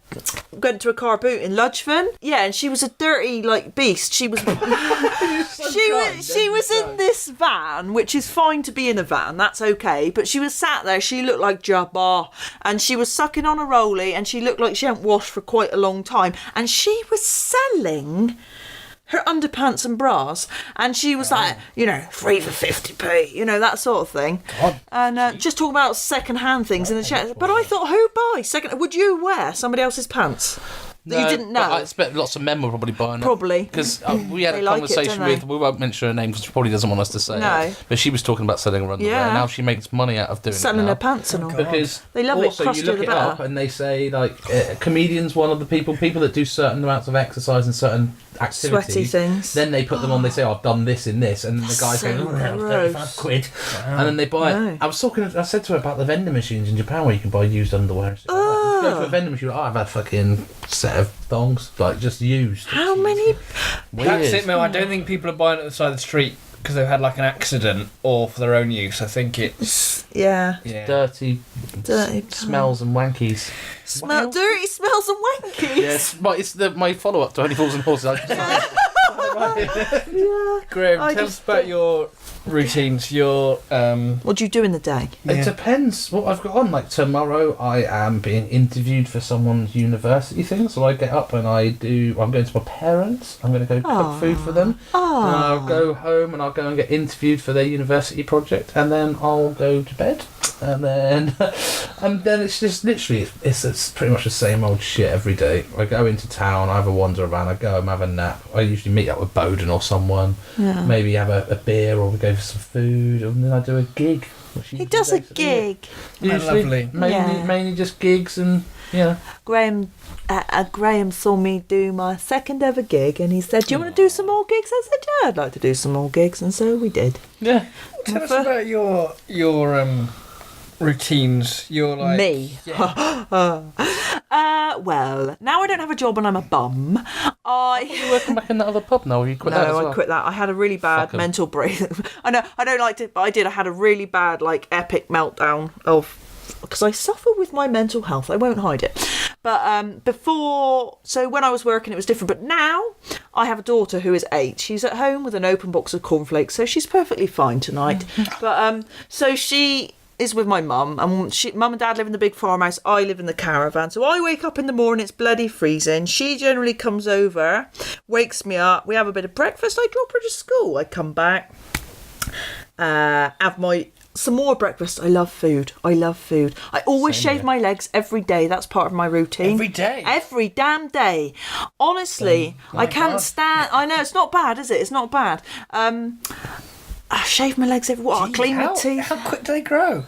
went to a car boot in Ludgvan. Yeah, and she was a dirty beast. She was she was in this van, which is fine to be in a van, that's okay. But she was sat there, she looked like Jabba, and she was sucking on a rollie, and she looked like she hadn't washed for quite a long time. And she was selling her underpants and bras, and she was like, 3 for 50p, that sort of thing. God. And just talking about second-hand things in the chat. But I thought, who buys second? Would you wear somebody else's pants that you didn't know? But I expect lots of men were probably buying it. Probably. Because we had They a like it, conversation don't they? with, we won't mention her name because she probably doesn't want us to say No. it. But she was talking about selling her underwear. Yeah. Now she makes money out of doing Selling it now. her pants and all. Because They love it, also you crustier look the it up better. and they say comedians, one of the people that do certain amounts of exercise and certain activities, Sweaty things. then they put them on, they say, I've done this in this, and then the guy's So going, oh, gross. 35 quid, and then they buy No. it. I said to her about the vending machines in Japan where you can buy used underwear and stuff like that. You go to a vending machine, I've had a fucking set of thongs, just used. How many? Weird. That's it, Mel. I don't think people are buying it at the side of the street because they've had an accident or for their own use. I think it's Yeah. Dirty smells and wankies. Dirty smells and wankies. Yes, it's my follow-up to Only Fools and Horses. Graham. I Tell just us about your routines. Your What do you do in the day? It depends what I've got on. Like tomorrow, I am being interviewed for someone's university thing, so I get up and I'm going to my parents. I'm going to go cook food for them. And I'll go home and I'll go and get interviewed for their university project, and then I'll go to bed. And then it's just literally it's pretty much the same old shit every day. I go into town, I have a wander around, I go and have a nap. I usually meet up with Bowden or someone, maybe have a beer or we go for some food, and then I do a gig. He does a gig. Usually, lovely. mainly just gigs and Graham saw me do my second ever gig, and he said, "Do you want to do some more gigs?" I said, "Yeah, I'd like to do some more gigs," and so we did. Yeah. Tell us about your routines. Your Me. Yeah. Well, now I don't have a job and I'm a bum. You're working back in that other pub now, or you quit that as well? I quit that. I had a really bad Fuck 'em. mental break. I know, I don't like it, but I did. I had a really bad, epic meltdown because I suffer with my mental health. I won't hide it. But when I was working, it was different. But now I have a daughter who is 8. She's at home with an open box of cornflakes, so she's perfectly fine tonight. But so she is with my mum, and mum and dad live in the big farmhouse. I live in the caravan. So I wake up in the morning, it's bloody freezing. She generally comes over, wakes me up. We have a bit of breakfast. I drop her to school. I come back, have some more breakfast. I love food. I always shave my legs every day. That's part of my routine. Every day? Every damn day. Honestly, I can't stand... I know, it's not bad, is it? It's not bad. I shave my legs every... I clean my teeth. How quick do they grow?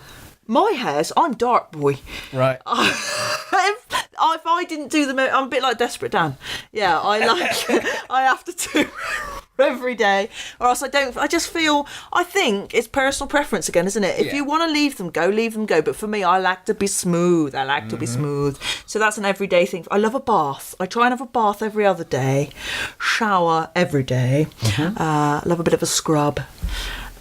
My hairs... I'm dark, boy. Right. If I didn't do them... I'm a bit like Desperate Dan. Yeah, I have to do every day, or else I don't. I just feel. I think it's personal preference again, isn't it? If you want to leave them go, leave them go. But for me, I like to be smooth. I like to be smooth. So that's an everyday thing. I love a bath. I try and have a bath every other day. Shower every day. Love a bit of a scrub.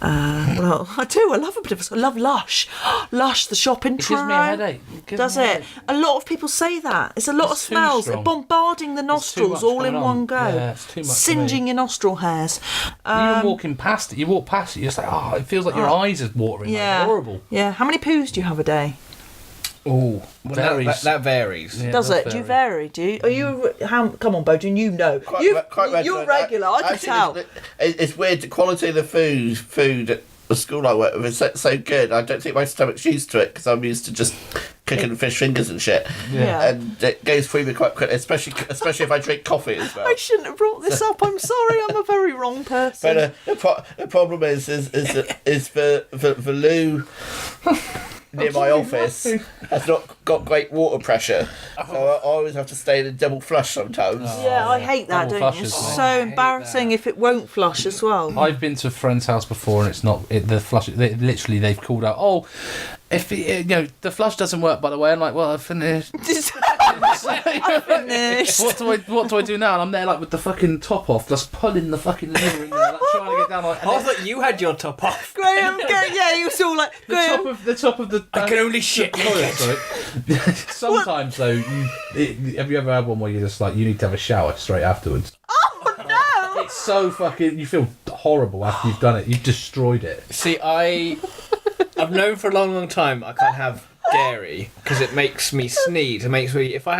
Well, I do. I love a bit of. I love Lush. Lush, the shopping It trio. gives me a headache. Does it? A lot of people say that. It's a lot of It's too smells, strong. bombarding the There's too nostrils much all in going one on. go. Yeah, it's too much for Singeing me. your nostril hairs. Even walking past it, you walk past it, you're just like, oh, it feels like your eyes are watering. Yeah. Like, horrible. Yeah. How many poos do you have a day? Oh, Varies. that varies. Yeah, Does it? Do you vary? Do you? Are you? How? Come on, Bodin. You know. You're regular. I can Actually, tell. It's weird. The quality of the food at the school I work with is so good. I don't think my stomach's used to it because I'm used to just cooking fish fingers and shit. Yeah. And it goes through me quite quickly, especially if I drink coffee as well. I shouldn't have brought this up. I'm sorry. I'm a very wrong person. But the problem is for Lou near my office has not got great water pressure, so I always have to stay in a double flush sometimes. Yeah, I hate that. Double Don't you? flushes, It's mate. so embarrassing if it won't flush as well. I've been to a friend's house before, and it's not the flush. Literally, they've called out, "Oh, if the flush doesn't work." By the way, I'm like, "Well, I've finished." I finished. What do I do now? And I'm there like with the fucking top off, just pulling the fucking lever in there, like, trying to get down. Like, and I thought you had your top off. Graham, yeah, he was all like, Graham. the top of the. I can only shit. toilet, sorry. Sometimes though, have you ever had one where you're just like you need to have a shower straight afterwards? Oh no! It's so fucking. You feel horrible after you've done it. You've destroyed it. See, I've known for a long, long time I can't have dairy because it makes me sneeze. It makes me. If you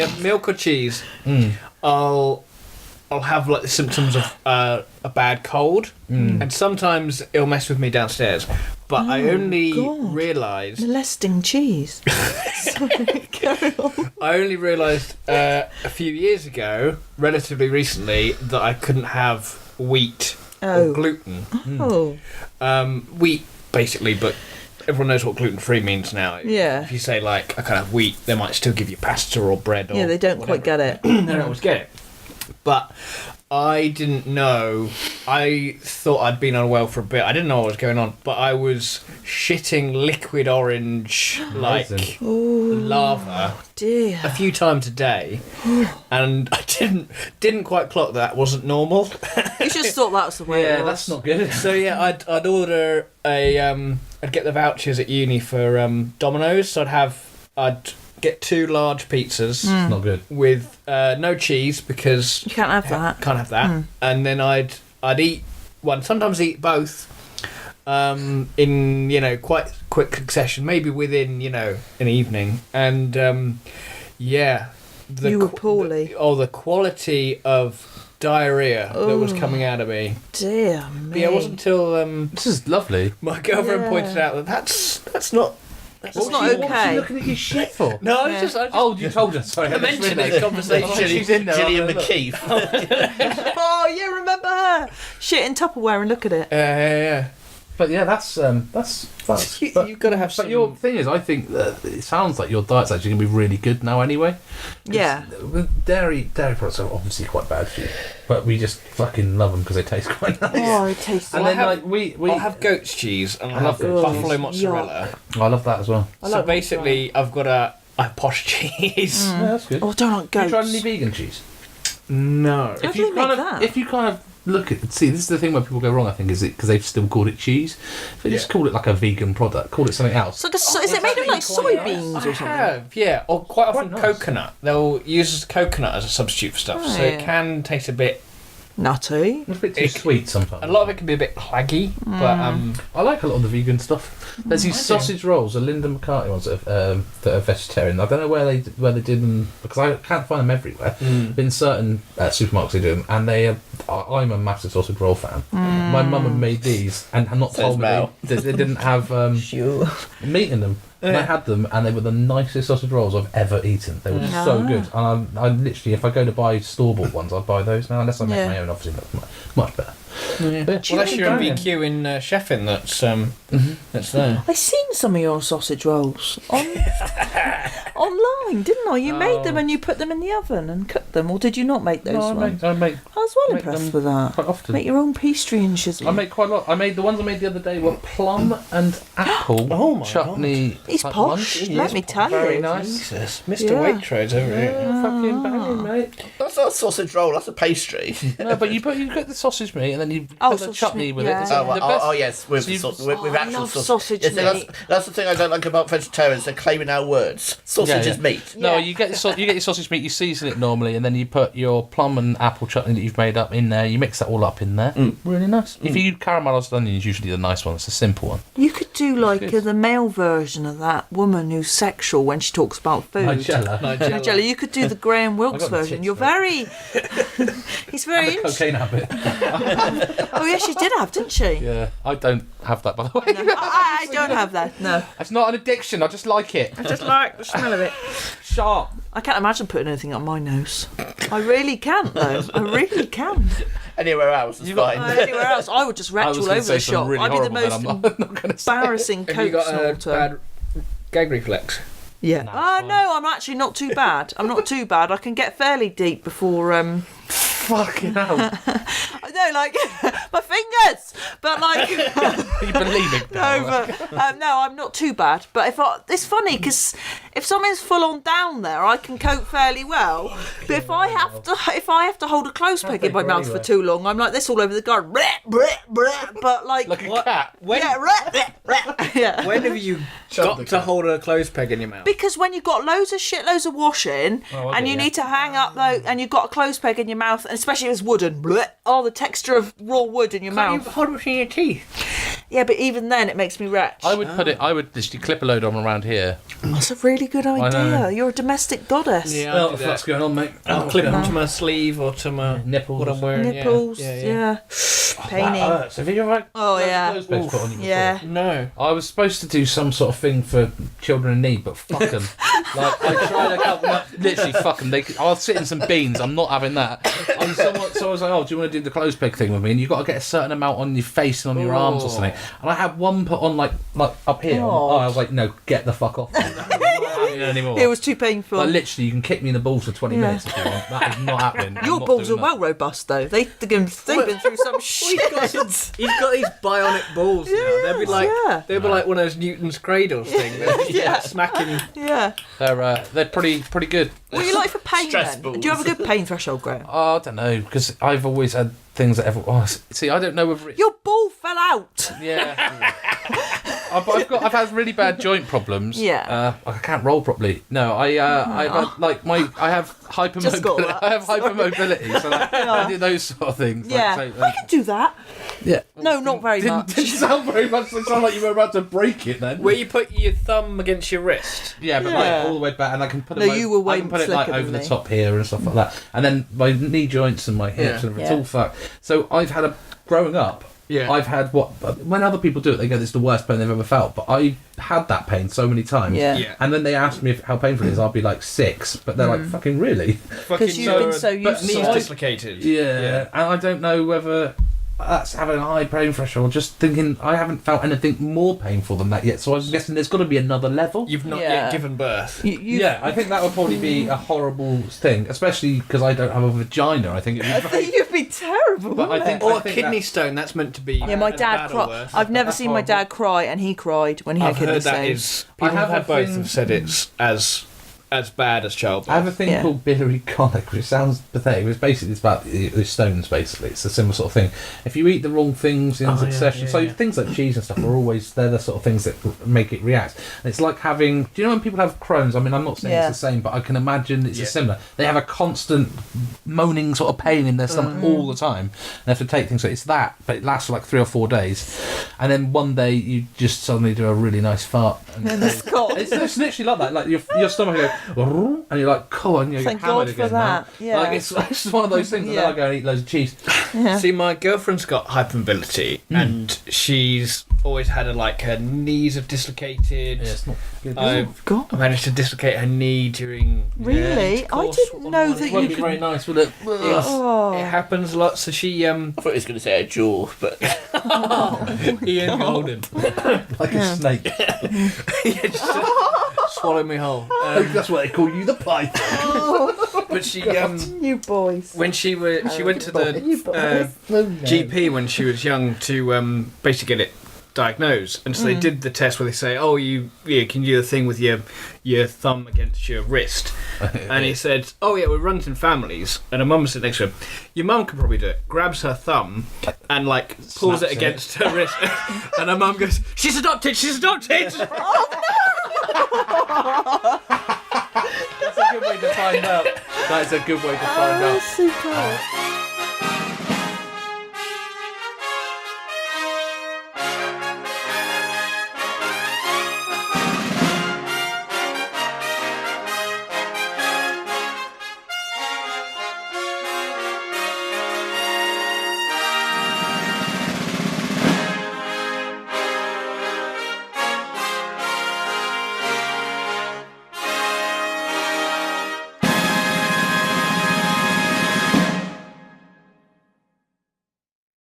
have milk or cheese, I'll have like the symptoms of a bad cold, and sometimes it'll mess with me downstairs. But I only God. realised. Molesting cheese. Sorry, carry on. I only realised a few years ago, relatively recently, that I couldn't have wheat Oh. or gluten. Oh, Wheat, basically, but everyone knows what gluten-free means now. Yeah. If you say, like, I can't have wheat, they might still give you pasta or bread or yeah, they don't quite get it. They don't always get it. But I didn't know. I thought I'd been unwell for a bit. I didn't know what was going on, but I was shitting liquid orange, like Amazing. lava, Dear. a few times a day, and I didn't quite clock that wasn't normal. You just thought that was the way it Yeah, was. that's not good. So yeah, I'd order I'd get the vouchers at uni for Domino's. So I'd get 2 large pizzas It's not good. with no cheese because You can't have that. can't have that, and then I'd eat one, sometimes eat both, in quite quick succession, maybe within an evening, and yeah, You were poorly. the quality of diarrhea that was coming out of me. Dear But me. yeah, it wasn't until This is lovely. my girlfriend Yeah. pointed out that that's not. That's not okay. looking at your shit for? No, I Yeah. just Oh, you told us. Sorry, I mentioned it in conversation. She's in there. Gillian I'll have a look. McKeith. Oh, yeah, remember her? Shit in Tupperware and look at it. Yeah. But yeah, that's. You've got to have some. But your thing is, I think that it sounds like your diet's actually going to be really good now anyway. Yeah. Dairy products are obviously quite bad for you, but we just fucking love them because they taste quite nice. Oh, it tastes And Well, then I have- like I'll have goat's cheese and I'll I love have goat's buffalo cheese. mozzarella. I love that as well. I So like basically, I've got a posh cheese. Yeah, that's good. Oh, I don't like Have you tried goats. any vegan cheese? No. How do they make that? If you kind of look at, see, this is the thing where people go wrong. I think is it because they've still called it cheese. If they just call it like a vegan product, call it something else. So, is it made of like soybeans or I something? have, yeah. Or quite often nice. coconut. They'll use coconut as a substitute for stuff, Oh, so yeah. it can taste a bit. Nutty. It's a bit too It- sweet sometimes. A lot of it can be a bit claggy, but I like a lot of the vegan stuff. There's these sausage rolls, the Linda McCartney ones that are vegetarian. I don't know where they did them because I can't find them everywhere. But in certain supermarkets they do them, and I'm a massive sausage roll fan. My mum had made these and had not Says told me Mel. they didn't have meat in them. And I had them, and they were the nicest sausage rolls I've ever eaten. They were so good. And I literally, if I go to buy store-bought ones, I'd buy those now, unless I make Yeah. my own. Obviously, that's much better. Yeah. But Well, that's your banging. MVQ in chefing. That's there. I seen some of your sausage rolls online, didn't I? You made them and you put them in the oven and cooked them, or did you not make those No, ones? I make I was well make impressed them with that. quite often. Make your own pastry and shizzle. I make quite a lot. I made the ones I made the other day were plum and apple Oh my chutney. He's type posh. ones. Let me tell Very you. nice. Jesus, Mr. Yeah. Waitrose over here. Yeah, fucking banging, mate. That's not a sausage roll. That's a pastry. No, but you get the sausage meat and then you Oh, put the sausage chutney meat, with yeah. it. It's Oh, the best. yes, with, So you- with I actual love sausage. sausage You see, meat. that's the thing I don't like about vegetarians. They're claiming our words. Sausage Yeah, is yeah. meat. No, Yeah. you get your sausage meat. You season it normally, and then you put your plum and apple chutney that you've made up in there. You mix that all up in there. Really nice. If you use caramelised onions, usually the nice one. It's a simple one. You could do like good. the male version of that woman who's sexual when she talks about food. Nigella. Nigella, you could do the Graham Wilkes got the version. tits You're for it. very. He's very. The cocaine habit. Oh yeah, she did have, didn't she? Yeah, I don't have that, by the way. I don't have that. No. It's not an addiction. I just like it. I just like the smell of it. Sharp. I can't imagine putting anything up my nose. I really can't though. I really can. Anywhere else is fine. Anywhere else, I would just I retch was all going over to say the something shop. really I'd be the horrible, most but I'm not going to say it. embarrassing Have you coke got a snorter. bad gag reflex? Yeah. No, it's Oh fine. no, I'm actually not too bad. I'm not too bad. I can get fairly deep before. Fucking hell. No, like my fingers, but like. You believe it? No, but no, I'm not too bad. But it's funny because if something's full on down there, I can cope fairly well. But if I have to hold a close peg in my go mouth for anywhere. too long, I'm like this all over the garden. But like a cat. When, yeah. when have you got to hold a clothes peg in your mouth? Because when you've got loads of washing I and get you ya. need to hang up though, and you've got a clothes peg in your mouth, and especially if it's wooden, the texture of raw wood in your Can't mouth. you hold it between your teeth? Yeah, but even then it makes me retch. I would literally clip a load on around here. That's a really good know. idea. You're a domestic goddess. Yeah, Well, I'll do what's that. going on, mate? I'll clip them to my sleeve or to my Nipples. what I'm wearing. Nipples, Yeah. yeah. Painting. That hurts. Have you ever had Oh, loads of yeah. clothes pegs put on you before? Yeah. No. I was supposed to do some sort of thing for children in need, but fuck them. Like, I tried a couple, literally fuck them. I'll sit in some beans, I'm not having that. And someone was like, oh, do you want to do the clothes peg thing with me? And you've got to get a certain amount on your face and on your arms or something. And I had one put on like up here. Oh. I was like, no, get the fuck off. I'm not having it anymore. It was too painful. Like, literally, you can kick me in the balls for 20 minutes if you want. That is not happening. I'm Your not balls are doing well robust though. They've been through some shit. He's got these bionic balls now. They'll be like yeah. they'll be like one of those Newton's cradles thing. They're just Yeah. smacking. Yeah. that. They're pretty good. What do you like for pain Stress then? balls. Do you have a good pain threshold, Graham? Oh, I don't know, because I've always had things that see, I don't know whether it's... Your ball fell out. Yeah. I've had really bad joint problems. Yeah. I can't roll properly. No, I've had, like, I have Just got hypermobility. that. I have hypermobility, so like, I do those sort of things. Yeah. Like, I can do that. yeah. No, not very much. Didn't sound very much. It sounded like you were about to break it then. Where you put your thumb against your wrist. Yeah, but Yeah. like all the way back, and I can put No, them. you were way I can put it like slicker over than the me. top here and stuff like that, and then my knee joints and my hips Yeah. and it's Yeah. all fucked. So I've had growing up. Yeah. I've had when other people do it, they go, "This is the worst pain they've ever felt." But I had that pain so many times. Yeah. Yeah. And then they asked me how painful it is. I'll be like 6, but they're like, "Fucking really?" Because you've been so but used knees to it. dislocated. Yeah. And I don't know whether that's having a high pain threshold. Just thinking, I haven't felt anything more painful than that yet. So I was guessing there's got to be another level. You've not Yeah. yet given birth. Yeah, I think that would probably be a horrible thing, especially because I don't have a vagina. I think it'd be very... You'd be terrible. But I think, Or I a think kidney stone. That's meant to be. Yeah, my as dad bad or cried. worse. I've never That's seen my horrible. dad cry, and he cried when he had I've kidney heard that stones. is. I People have who've had a both thing- have said it's as bad as childbirth. I have a thing Yeah. called biliary colic, which sounds pathetic. It's about it's stones, basically. It's a similar sort of thing. If you eat the wrong things in succession, so things like cheese and stuff are always, they're the sort of things that make it react. And it's like having, do you know when people have Crohn's? I mean, I'm not saying Yeah. it's the same, but I can imagine it's similar. They have a constant moaning sort of pain in their stomach all the time. They have to take things, so it's that, but it lasts for like 3 or 4 days. And then one day you just suddenly do a really nice fart. And It's gone. it's literally like that. Like your stomach goes, and you're like, cool, and you're Thank hammered God for again now. that, yeah. Like it's just one of those things. And then Yeah. I go and eat loads of cheese. Yeah. See, my girlfriend's got hypermobility, and she's always had her knees have dislocated. Yeah, it's not good. God. I managed to dislocate her knee during. Really? I course didn't on know one- that It won't you be could. very nice, will it? Oh. It happens a lot. So she I thought he was going to say a jaw, but Ian Golden. Like a snake. Swallow me whole. That's why they call you the python. But she You boys. when she went to the GP when she was young to basically get it diagnosed, and so they did the test where they say, "Oh, you can you do the thing with your thumb against your wrist," and he said, "Oh yeah, it runs in families." And her mum said next to her, "Your mum could probably do it." Grabs her thumb and pulls Snaps it against her wrist, and her mum goes, "She's adopted! She's adopted!" That's a good way to find out. That is a good way to find out. Super.